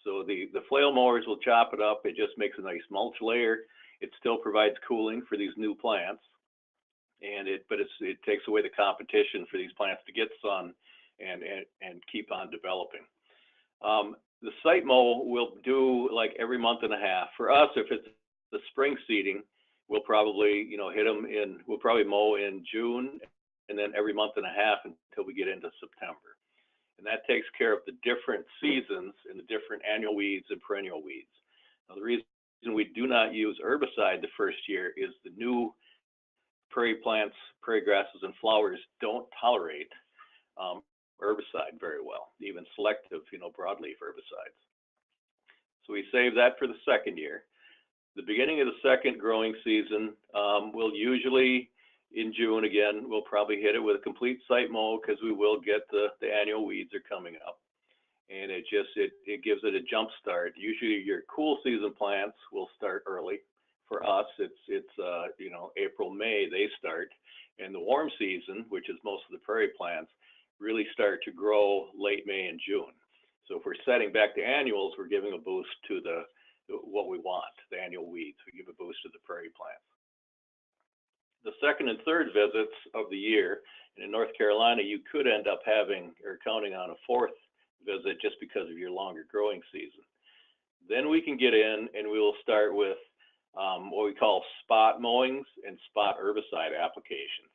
So the flail mowers will chop it up. It just makes a nice mulch layer. It still provides cooling for these new plants, but it takes away the competition for these plants to get sun and keep on developing. The site mow we'll do like every month and a half. For us, if it's the spring seeding, we'll probably we'll probably mow in June, and then every month and a half until we get into September. And that takes care of the different seasons and the different annual weeds and perennial weeds. Now, the reason we do not use herbicide the first year is the new prairie plants, prairie grasses, and flowers don't tolerate herbicide very well, even selective, broadleaf herbicides. So we save that for the second year. The beginning of the second growing season, we'll usually, in June again, we'll probably hit it with a complete site mow, because we will get the annual weeds are coming up, and it gives it a jump start. Usually your cool season plants will start early. For us, it's April, May they start, and the warm season, which is most of the prairie plants, really start to grow late May and June. So if we're setting back to annuals, we're giving a boost to what we want, the annual weeds. We give a boost to the prairie plants. The second and third visits of the year, and in North Carolina, you could end up having or counting on a fourth visit just because of your longer growing season. Then we can get in and we will start with what we call spot mowings and spot herbicide applications.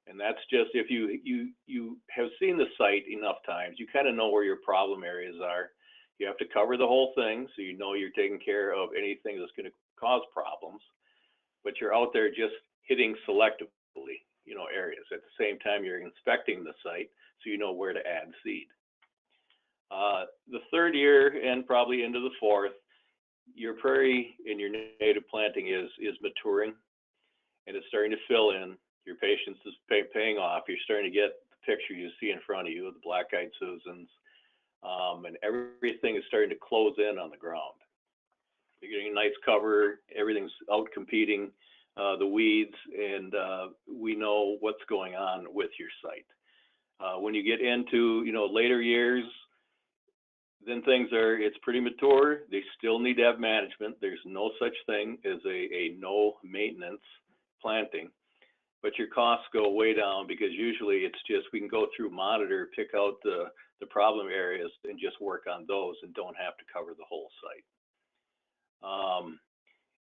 And that's just if you have seen the site enough times, you kind of know where your problem areas are. You have to cover the whole thing, so you're taking care of anything that's going to cause problems, but you're out there just hitting selectively, areas. At the same time, you're inspecting the site, so you know where to add seed. The third year and probably into the fourth, your prairie and your native planting is maturing, and it's starting to fill in. Your patience is paying off. You're starting to get the picture you see in front of you, the black-eyed Susans, and everything is starting to close in on the ground. You're getting a nice cover. Everything's out competing the weeds, and we know what's going on with your site. When you get into later years, then it's pretty mature. They still need to have management. There's no such thing as a no maintenance planting, but your costs go way down, because usually it's just we can go through, monitor, pick out the problem areas and just work on those and don't have to cover the whole site.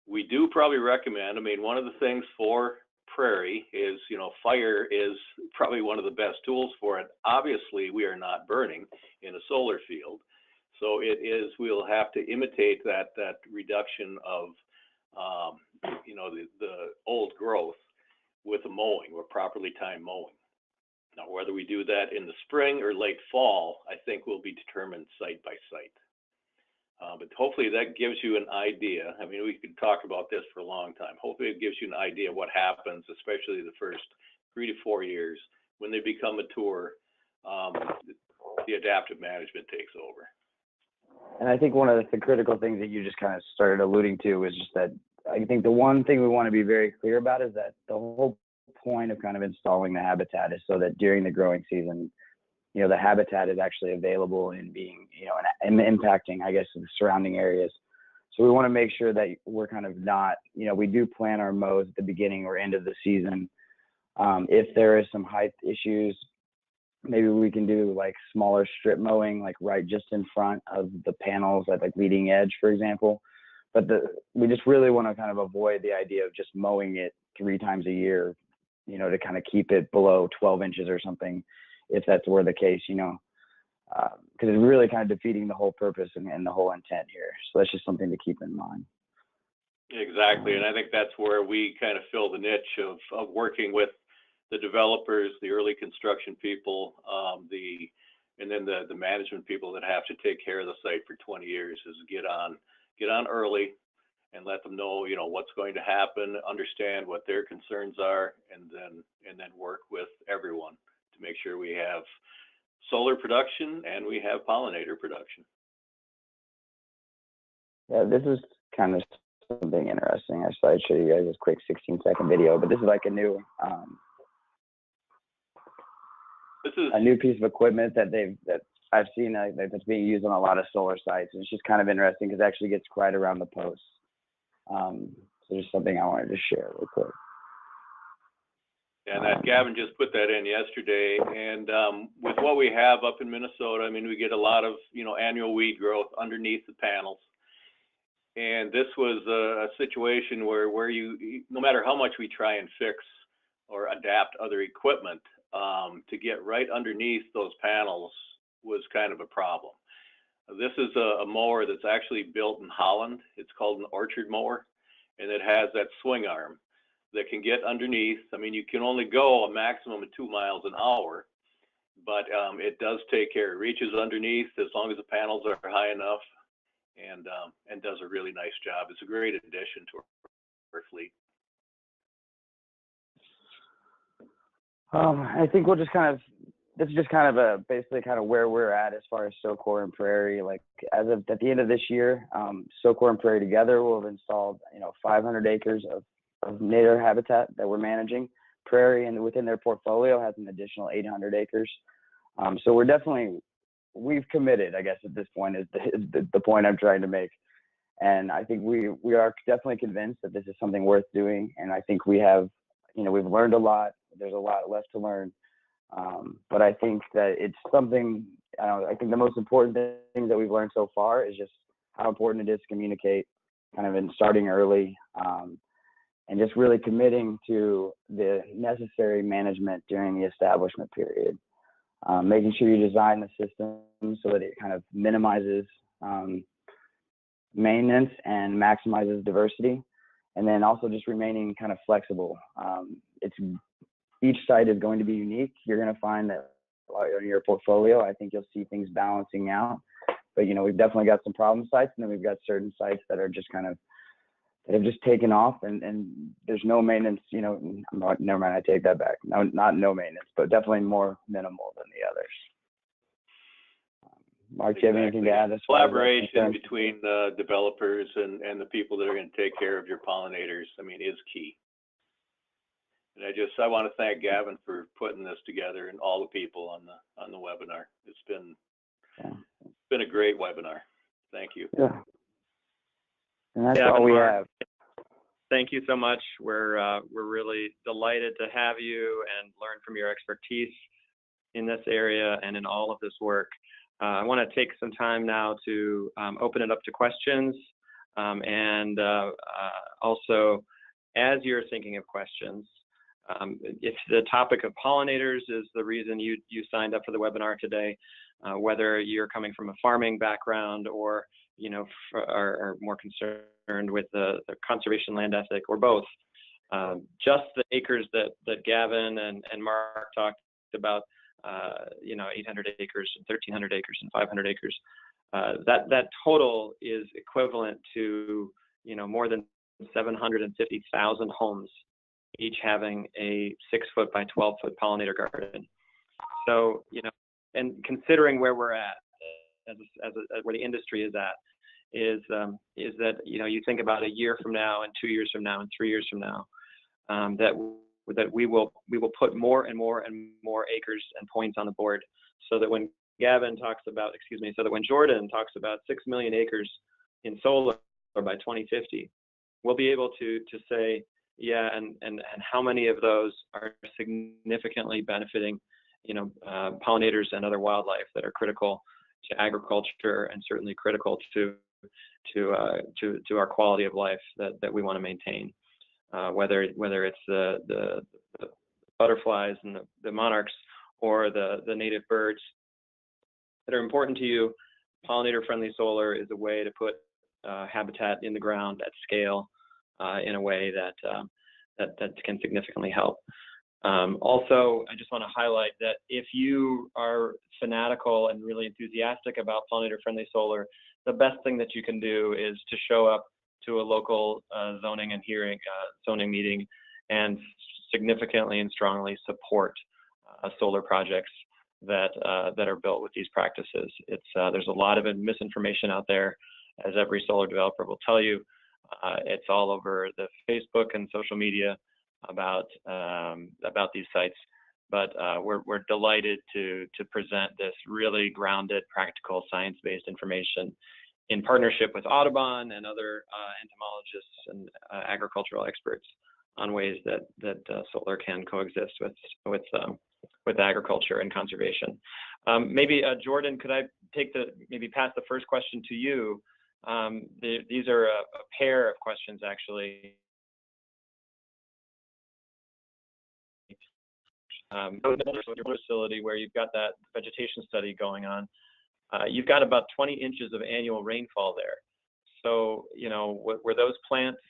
We do probably recommend, one of the things for prairie is, fire is probably one of the best tools for it. Obviously, we are not burning in a solar field. So we'll have to imitate that reduction of, the old growth with a mowing or properly timed mowing. Now, whether we do that in the spring or late fall, I think will be determined site by site. But hopefully that gives you an idea. I mean, we could talk about this for a long time. Hopefully it gives you an idea what happens, especially the first 3 to 4 years. When they become mature, the adaptive management takes over. And I think one of the critical things that you just kind of started alluding to is just that I think the one thing we want to be very clear about is that the whole point of kind of installing the habitat is so that during the growing season, the habitat is actually available and being, and impacting, I guess, the surrounding areas. So we want to make sure that we're kind of not, we do plan our mows at the beginning or end of the season. If there is some height issues, maybe we can do like smaller strip mowing, like right just in front of the panels at like leading edge, for example. But we just really want to kind of avoid the idea of just mowing it 3 times a year, to kind of keep it below 12 inches or something, if that's were the case, because it's really kind of defeating the whole purpose and the whole intent here. So that's just something to keep in mind. Exactly, and I think that's where we kind of fill the niche of working with the developers, the early construction people, and then the management people that have to take care of the site for 20 years is get on early and let them know, what's going to happen, understand what their concerns are, and then work with everyone to make sure we have solar production and we have pollinator production. Yeah, this is kind of something interesting. I thought I'd show you guys this quick 16-second video, but this is like a new piece of equipment that I've seen that's being used on a lot of solar sites. And it's just kind of interesting because it actually gets right around the posts. So just something I wanted to share real quick. And that Gavin just put that in yesterday. And with what we have up in Minnesota, I mean, we get a lot of, annual weed growth underneath the panels. And this was a situation where you, no matter how much we try and fix or adapt other equipment, to get right underneath those panels was kind of a problem. This is a mower that's actually built in Holland. It's called an orchard mower, and it has that swing arm that can get underneath. I mean, you can only go a maximum of 2 miles an hour, but it does take care. It reaches underneath as long as the panels are high enough, and does a really nice job. It's a great addition to our fleet. I think we'll just this is just kind of basically kind of where we're at as far as SoCor and Prairie. Like at the end of this year, SoCor and Prairie together will have installed 500 acres of native habitat that we're managing. Prairie and within their portfolio has an additional 800 acres. So we've committed, I guess at this point is the point I'm trying to make. And I think we are definitely convinced that this is something worth doing. And I think we have, we've learned a lot. There's a lot left to learn. But I think that it's something, I think the most important thing that we've learned so far is just how important it is to communicate kind of in starting early, and just really committing to the necessary management during the establishment period. Making sure you design the system so that it kind of minimizes maintenance and maximizes diversity, and then also just remaining kind of flexible. Each site is going to be unique. You're going to find that in your portfolio, I think you'll see things balancing out. But we've definitely got some problem sites, and then we've got certain sites that are just kind of that have just taken off, and there's no maintenance. Never mind, I take that back. No, not no maintenance, but definitely more minimal than the others. Mark, do you have anything to add? Collaboration between the developers and the people that are going to take care of your pollinators, is key. And I want to thank Gavin for putting this together and all the people on the webinar. It's been a great webinar. Thank you. Yeah. And that's all we have. Thank you so much. We're really delighted to have you and learn from your expertise in this area and in all of this work. I want to take some time now to open it up to questions, and also, as you're thinking of questions, If the topic of pollinators is the reason you signed up for the webinar today, whether you're coming from a farming background or are more concerned with the conservation land ethic or both, just the acres that Gavin and Mark talked about, 800 acres, 1,300 acres, and 500 acres, that total is equivalent to more than 750,000 homes, each having a 6-foot by 12-foot pollinator garden. So, and considering where we're at, where the industry is at, is that you think about a year from now, and 2 years from now, and 3 years from now, that we will put more and more and more acres and points on the board, so that when Jordan talks about 6 million acres in solar by 2050, we'll be able to say, yeah, and how many of those are significantly benefiting, pollinators and other wildlife that are critical to agriculture and certainly critical to our quality of life that we want to maintain. Whether it's the butterflies and the monarchs or the native birds that are important to you, pollinator-friendly solar is a way to put habitat in the ground at scale in a way that can significantly help. Also, I just want to highlight that if you are fanatical and really enthusiastic about pollinator-friendly solar, the best thing that you can do is to show up to a local zoning meeting and significantly and strongly support solar projects that are built with these practices. There's a lot of misinformation out there, as every solar developer will tell you. It's all over the Facebook and social media about these sites, but we're delighted to present this really grounded, practical, science-based information in partnership with Audubon and other entomologists and agricultural experts on ways that solar can coexist with agriculture and conservation. Maybe Jordan, could I pass the first question to you? These are a pair of questions, actually. Your facility where you've got that vegetation study going on, you've got about 20 inches of annual rainfall there. So, were those plants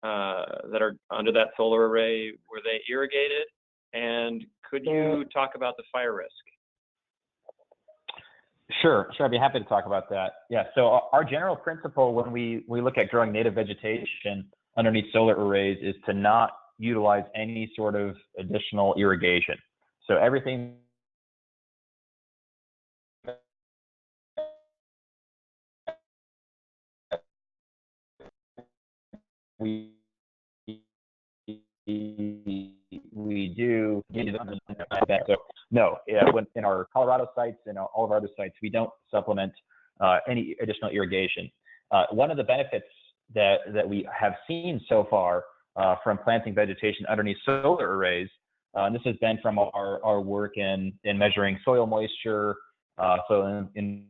that are under that solar array, were they irrigated? And could you talk about the fire risk? Sure, I'd be happy to talk about that. Yeah, so our general principle when we look at growing native vegetation underneath solar arrays is to not utilize any sort of additional irrigation. So everything we do. So no, in our Colorado sites and all of our other sites, we don't supplement any additional irrigation. One of the benefits that we have seen so far from planting vegetation underneath solar arrays, and this has been from our work in measuring soil moisture, so in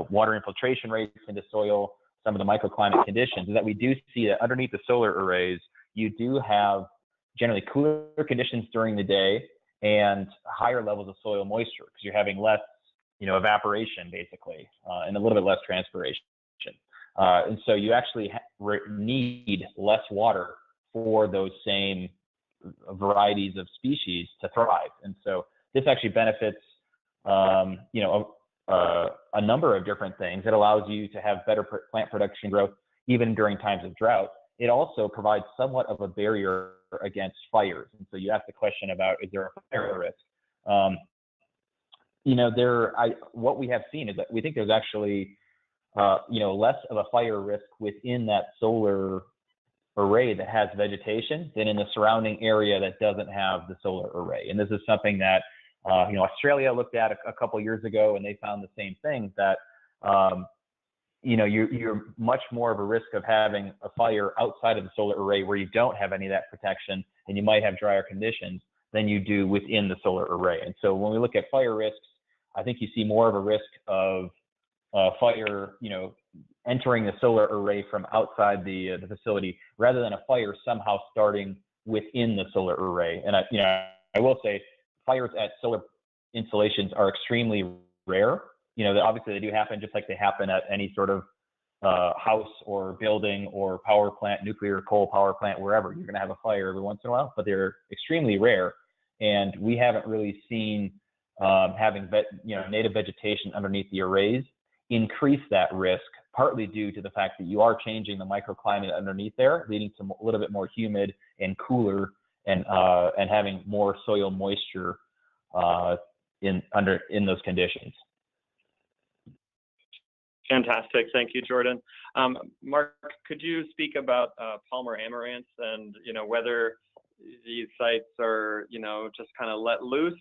water infiltration rates into soil, some of the microclimate conditions, is that we do see that underneath the solar arrays, you do have generally cooler conditions during the day and higher levels of soil moisture because you're having less, evaporation basically, and a little bit less transpiration. And so you actually need less water for those same varieties of species to thrive. And so this actually benefits, a number of different things. It allows you to have better plant production growth even during times of drought. It also provides somewhat of a barrier against fires. And so you asked the question about, is there a fire risk? What we have seen is that we think there's actually, less of a fire risk within that solar array that has vegetation than in the surrounding area that doesn't have the solar array. And this is something that, Australia looked at a couple years ago, and they found the same thing, that, you're much more of a risk of having a fire outside of the solar array where you don't have any of that protection and you might have drier conditions than you do within the solar array. And so when we look at fire risks, I think you see more of a risk of fire, entering the solar array from outside the facility rather than a fire somehow starting within the solar array. And I will say fires at solar installations are extremely rare. Obviously they do happen just like they happen at any sort of house or building or power plant, nuclear, coal power plant, wherever. You're going to have a fire every once in a while, but they're extremely rare. And we haven't really seen having native vegetation underneath the arrays increase that risk, partly due to the fact that you are changing the microclimate underneath there, leading to a little bit more humid and cooler, and having more soil moisture in those conditions. Fantastic. Thank you, Jordan. Mark, could you speak about Palmer amaranths and, whether these sites are, just kind of let loose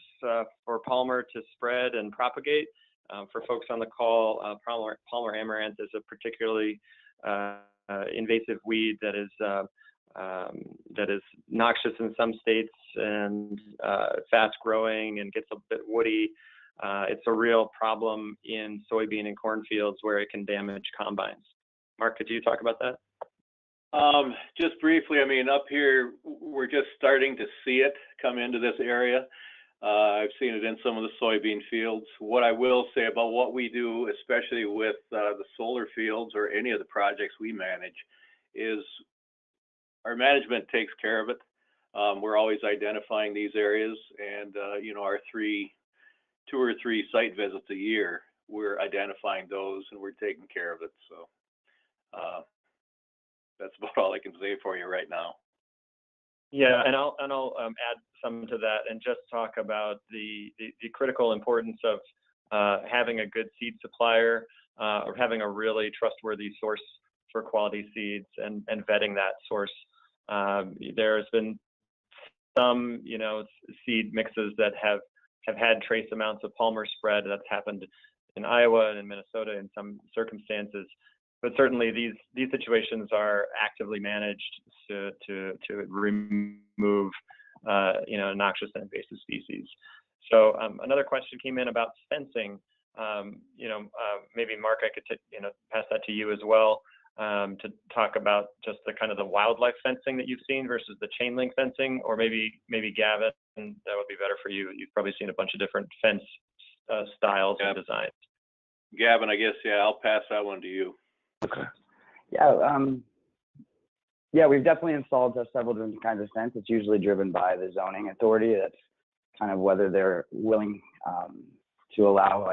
for Palmer to spread and propagate? For folks on the call, Palmer amaranth is a particularly invasive weed that is noxious in some states and fast growing and gets a bit woody. It's a real problem in soybean and corn fields where it can damage combines. Mark, could you talk about that? Just briefly, up here, we're just starting to see it come into this area. I've seen it in some of the soybean fields. What I will say about what we do, especially with the solar fields or any of the projects we manage, is our management takes care of it. We're always identifying these areas, and our 2 or 3 site visits a year, we're identifying those and we're taking care of it. So that's about all I can say for you right now. Yeah, and I'll add some to that and just talk about the critical importance of having a good seed supplier or having a really trustworthy source for quality seeds and vetting that source. There's been some, seed mixes that have had trace amounts of Palmer spread. That's happened in Iowa and in Minnesota in some circumstances. But certainly these situations are actively managed to remove noxious and invasive species. So another question came in about fencing. Maybe Mark, I could pass that to you as well, to talk about just the kind of the wildlife fencing that you've seen versus the chain link fencing, or maybe Gavin, that would be better for you. You've probably seen a bunch of different fence styles and designs. Gavin, I guess, I'll pass that one to you. Okay. We've definitely installed several different kinds of fence. It's usually driven by the zoning authority. That's kind of whether they're willing to allow,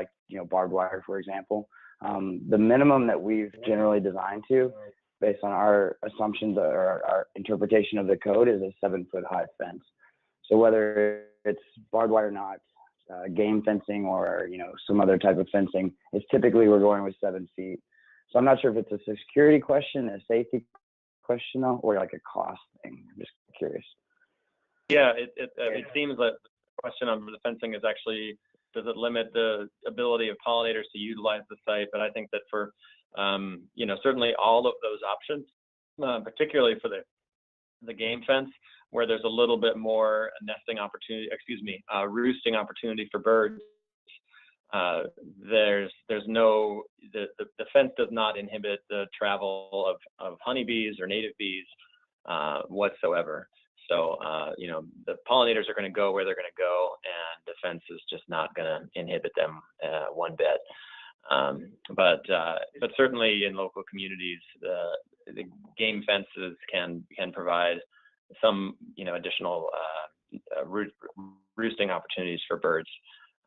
barbed wire, for example. The minimum that we've generally designed to, based on our assumptions or our interpretation of the code, is a 7-foot high fence. So whether it's barbed wire knots, game fencing, or some other type of fencing, it's typically we're going with 7 feet. So I'm not sure if it's a security question, a safety question, though, or like a cost thing. I'm just curious. Yeah, it seems that the question on the fencing is actually, does it limit the ability of pollinators to utilize the site? But I think that for, certainly all of those options, particularly for the game fence, where there's a little bit more roosting opportunity for birds, there's no, the fence does not inhibit the travel of honeybees or native bees whatsoever. So, the pollinators are going to go where they're going to go, and the fence is just not going to inhibit them one bit. But certainly in local communities, the game fences can provide some, additional roosting opportunities for birds.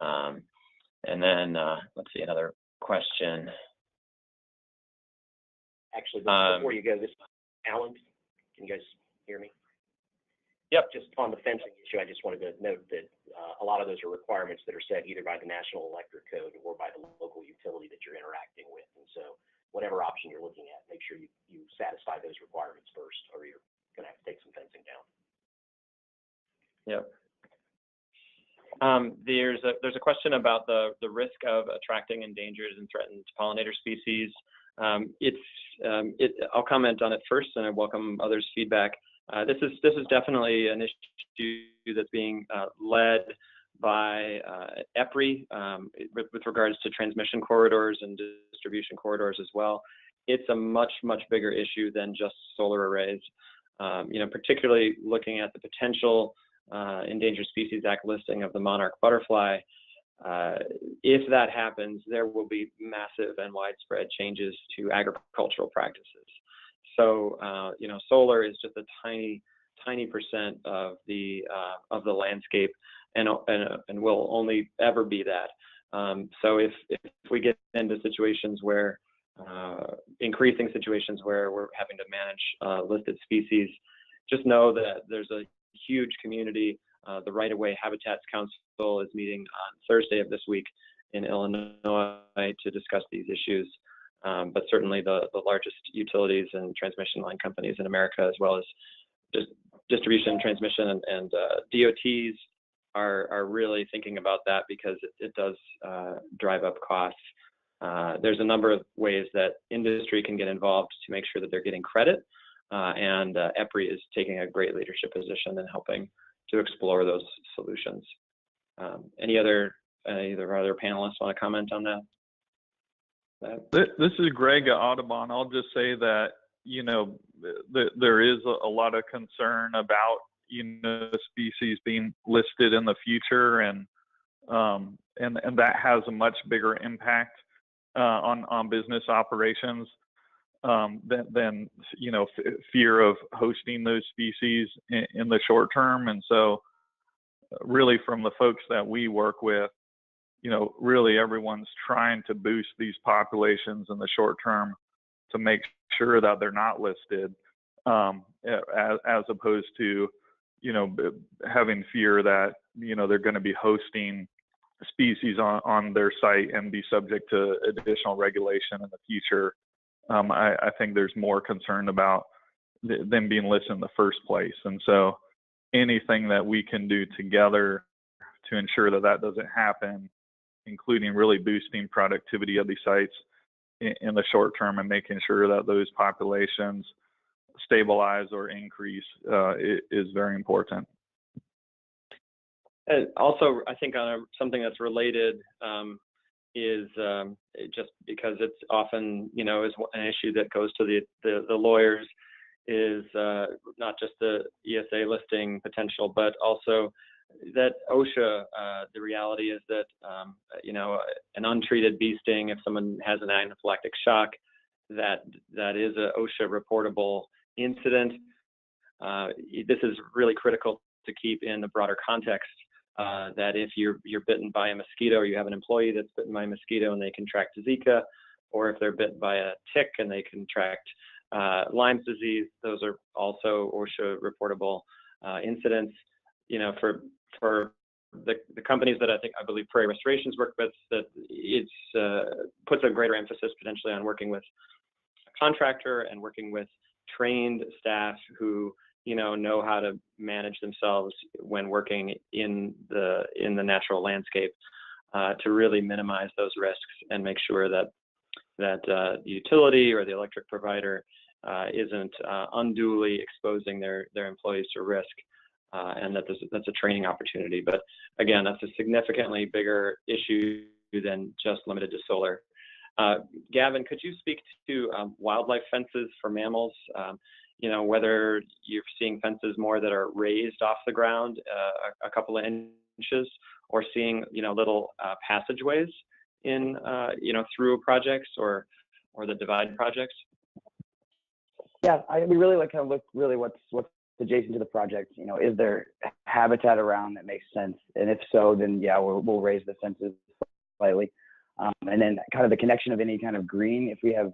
And then let's see, another question. Actually, before you go, this is Alan. Can you guys hear me? Yep. Just on the fencing issue, I just wanted to note that a lot of those are requirements that are set either by the National Electric Code or by the local utility that you're interacting with. And so whatever option you're looking at, make sure you satisfy those requirements first, or you're going to have to take some fencing down. Yep. There's a question about the risk of attracting endangered and threatened pollinator species. I'll comment on it first, and I welcome others' feedback. This is definitely an issue that's being led by EPRI with regards to transmission corridors and distribution corridors as well. It's a much bigger issue than just solar arrays. particularly looking at the potential Endangered Species Act listing of the monarch butterfly. If that happens, there will be massive and widespread changes to agricultural practices. So, solar is just a tiny percent of the landscape, and will only ever be that. So if we get into situations where increasing situations where we're having to manage listed species, just know that there's a huge community. The Right-of-Way Habitats Council is meeting on Thursday of this week in Illinois to discuss these issues. But certainly the largest utilities and transmission line companies in America, as well as just distribution, transmission, and DOTs are really thinking about that, because it does drive up costs. There's a number of ways that industry can get involved to make sure that they're getting credit, and EPRI is taking a great leadership position in helping to explore those solutions. Either other panelists want to comment on that? This is Greg at Audubon. I'll just say that, there is a lot of concern about, species being listed in the future, and that has a much bigger impact on business operations than fear of hosting those species in the short term. And so really, from the folks that we work with, really everyone's trying to boost these populations in the short term to make sure that they're not listed, as opposed to, having fear that, they're going to be hosting species on their site and be subject to additional regulation in the future. I think there's more concern about them being listed in the first place. And so anything that we can do together to ensure that that doesn't happen, including really boosting productivity of these sites in the short term and making sure that those populations stabilize or increase, is very important. And also, I think something that's related is just because it's often, is an issue that goes to the lawyers, is not just the ESA listing potential, but also that OSHA, the reality is that, an untreated bee sting, if someone has an anaphylactic shock, that is a OSHA reportable incident. This is really critical to keep in the broader context, that if you're bitten by a mosquito, or you have an employee that's bitten by a mosquito and they contract Zika, or if they're bitten by a tick and they contract Lyme's disease, those are also OSHA reportable incidents. For the companies that I believe Prairie Restorations work with, that it's puts a greater emphasis potentially on working with a contractor and working with trained staff who know how to manage themselves when working in the natural landscape, to really minimize those risks and make sure that the utility or the electric provider isn't unduly exposing their employees to risk, and that's a training opportunity. But again, that's a significantly bigger issue than just limited to solar. Gavin, could you speak to wildlife fences for mammals? Whether you're seeing fences more that are raised off the ground a couple of inches, or seeing little passageways in through projects or the divide projects? Yeah, we really look really what's adjacent to the project. Is there habitat around that makes sense? And if so, then yeah, we'll raise the fences slightly. And then kind of the connection of any kind of green, if we have,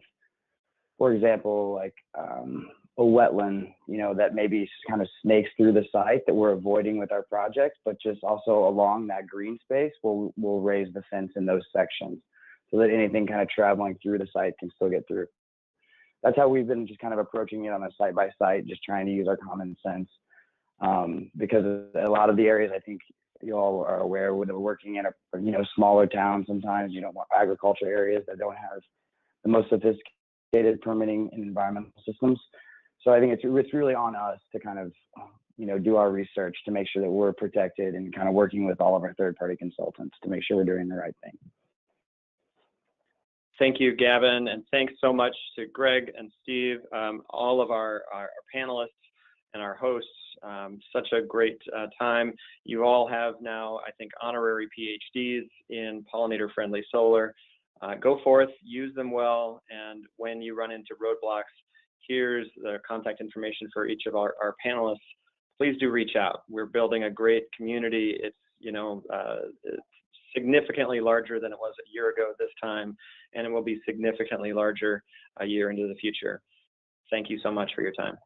for example, like a wetland, that maybe kind of snakes through the site that we're avoiding with our projects, but just also along that green space, we'll raise the fence in those sections so that anything kind of traveling through the site can still get through. That's how we've been just kind of approaching it on a site by site, just trying to use our common sense. Because a lot of the areas, I think you all are aware, when we're working in a smaller town, sometimes agriculture areas that don't have the most sophisticated permitting and environmental systems. So I think it's really on us to kind of do our research to make sure that we're protected, and kind of working with all of our third-party consultants to make sure we're doing the right thing. Thank you, Gavin, and thanks so much to Greg and Steve, all of our panelists. and our hosts. Such a great time. You all have now, I think, honorary PhDs in pollinator-friendly solar. Go forth, use them well, and when you run into roadblocks, here's the contact information for each of our panelists. Please do reach out. We're building a great community. It's, it's significantly larger than it was a year ago this time, and it will be significantly larger a year into the future. Thank you so much for your time.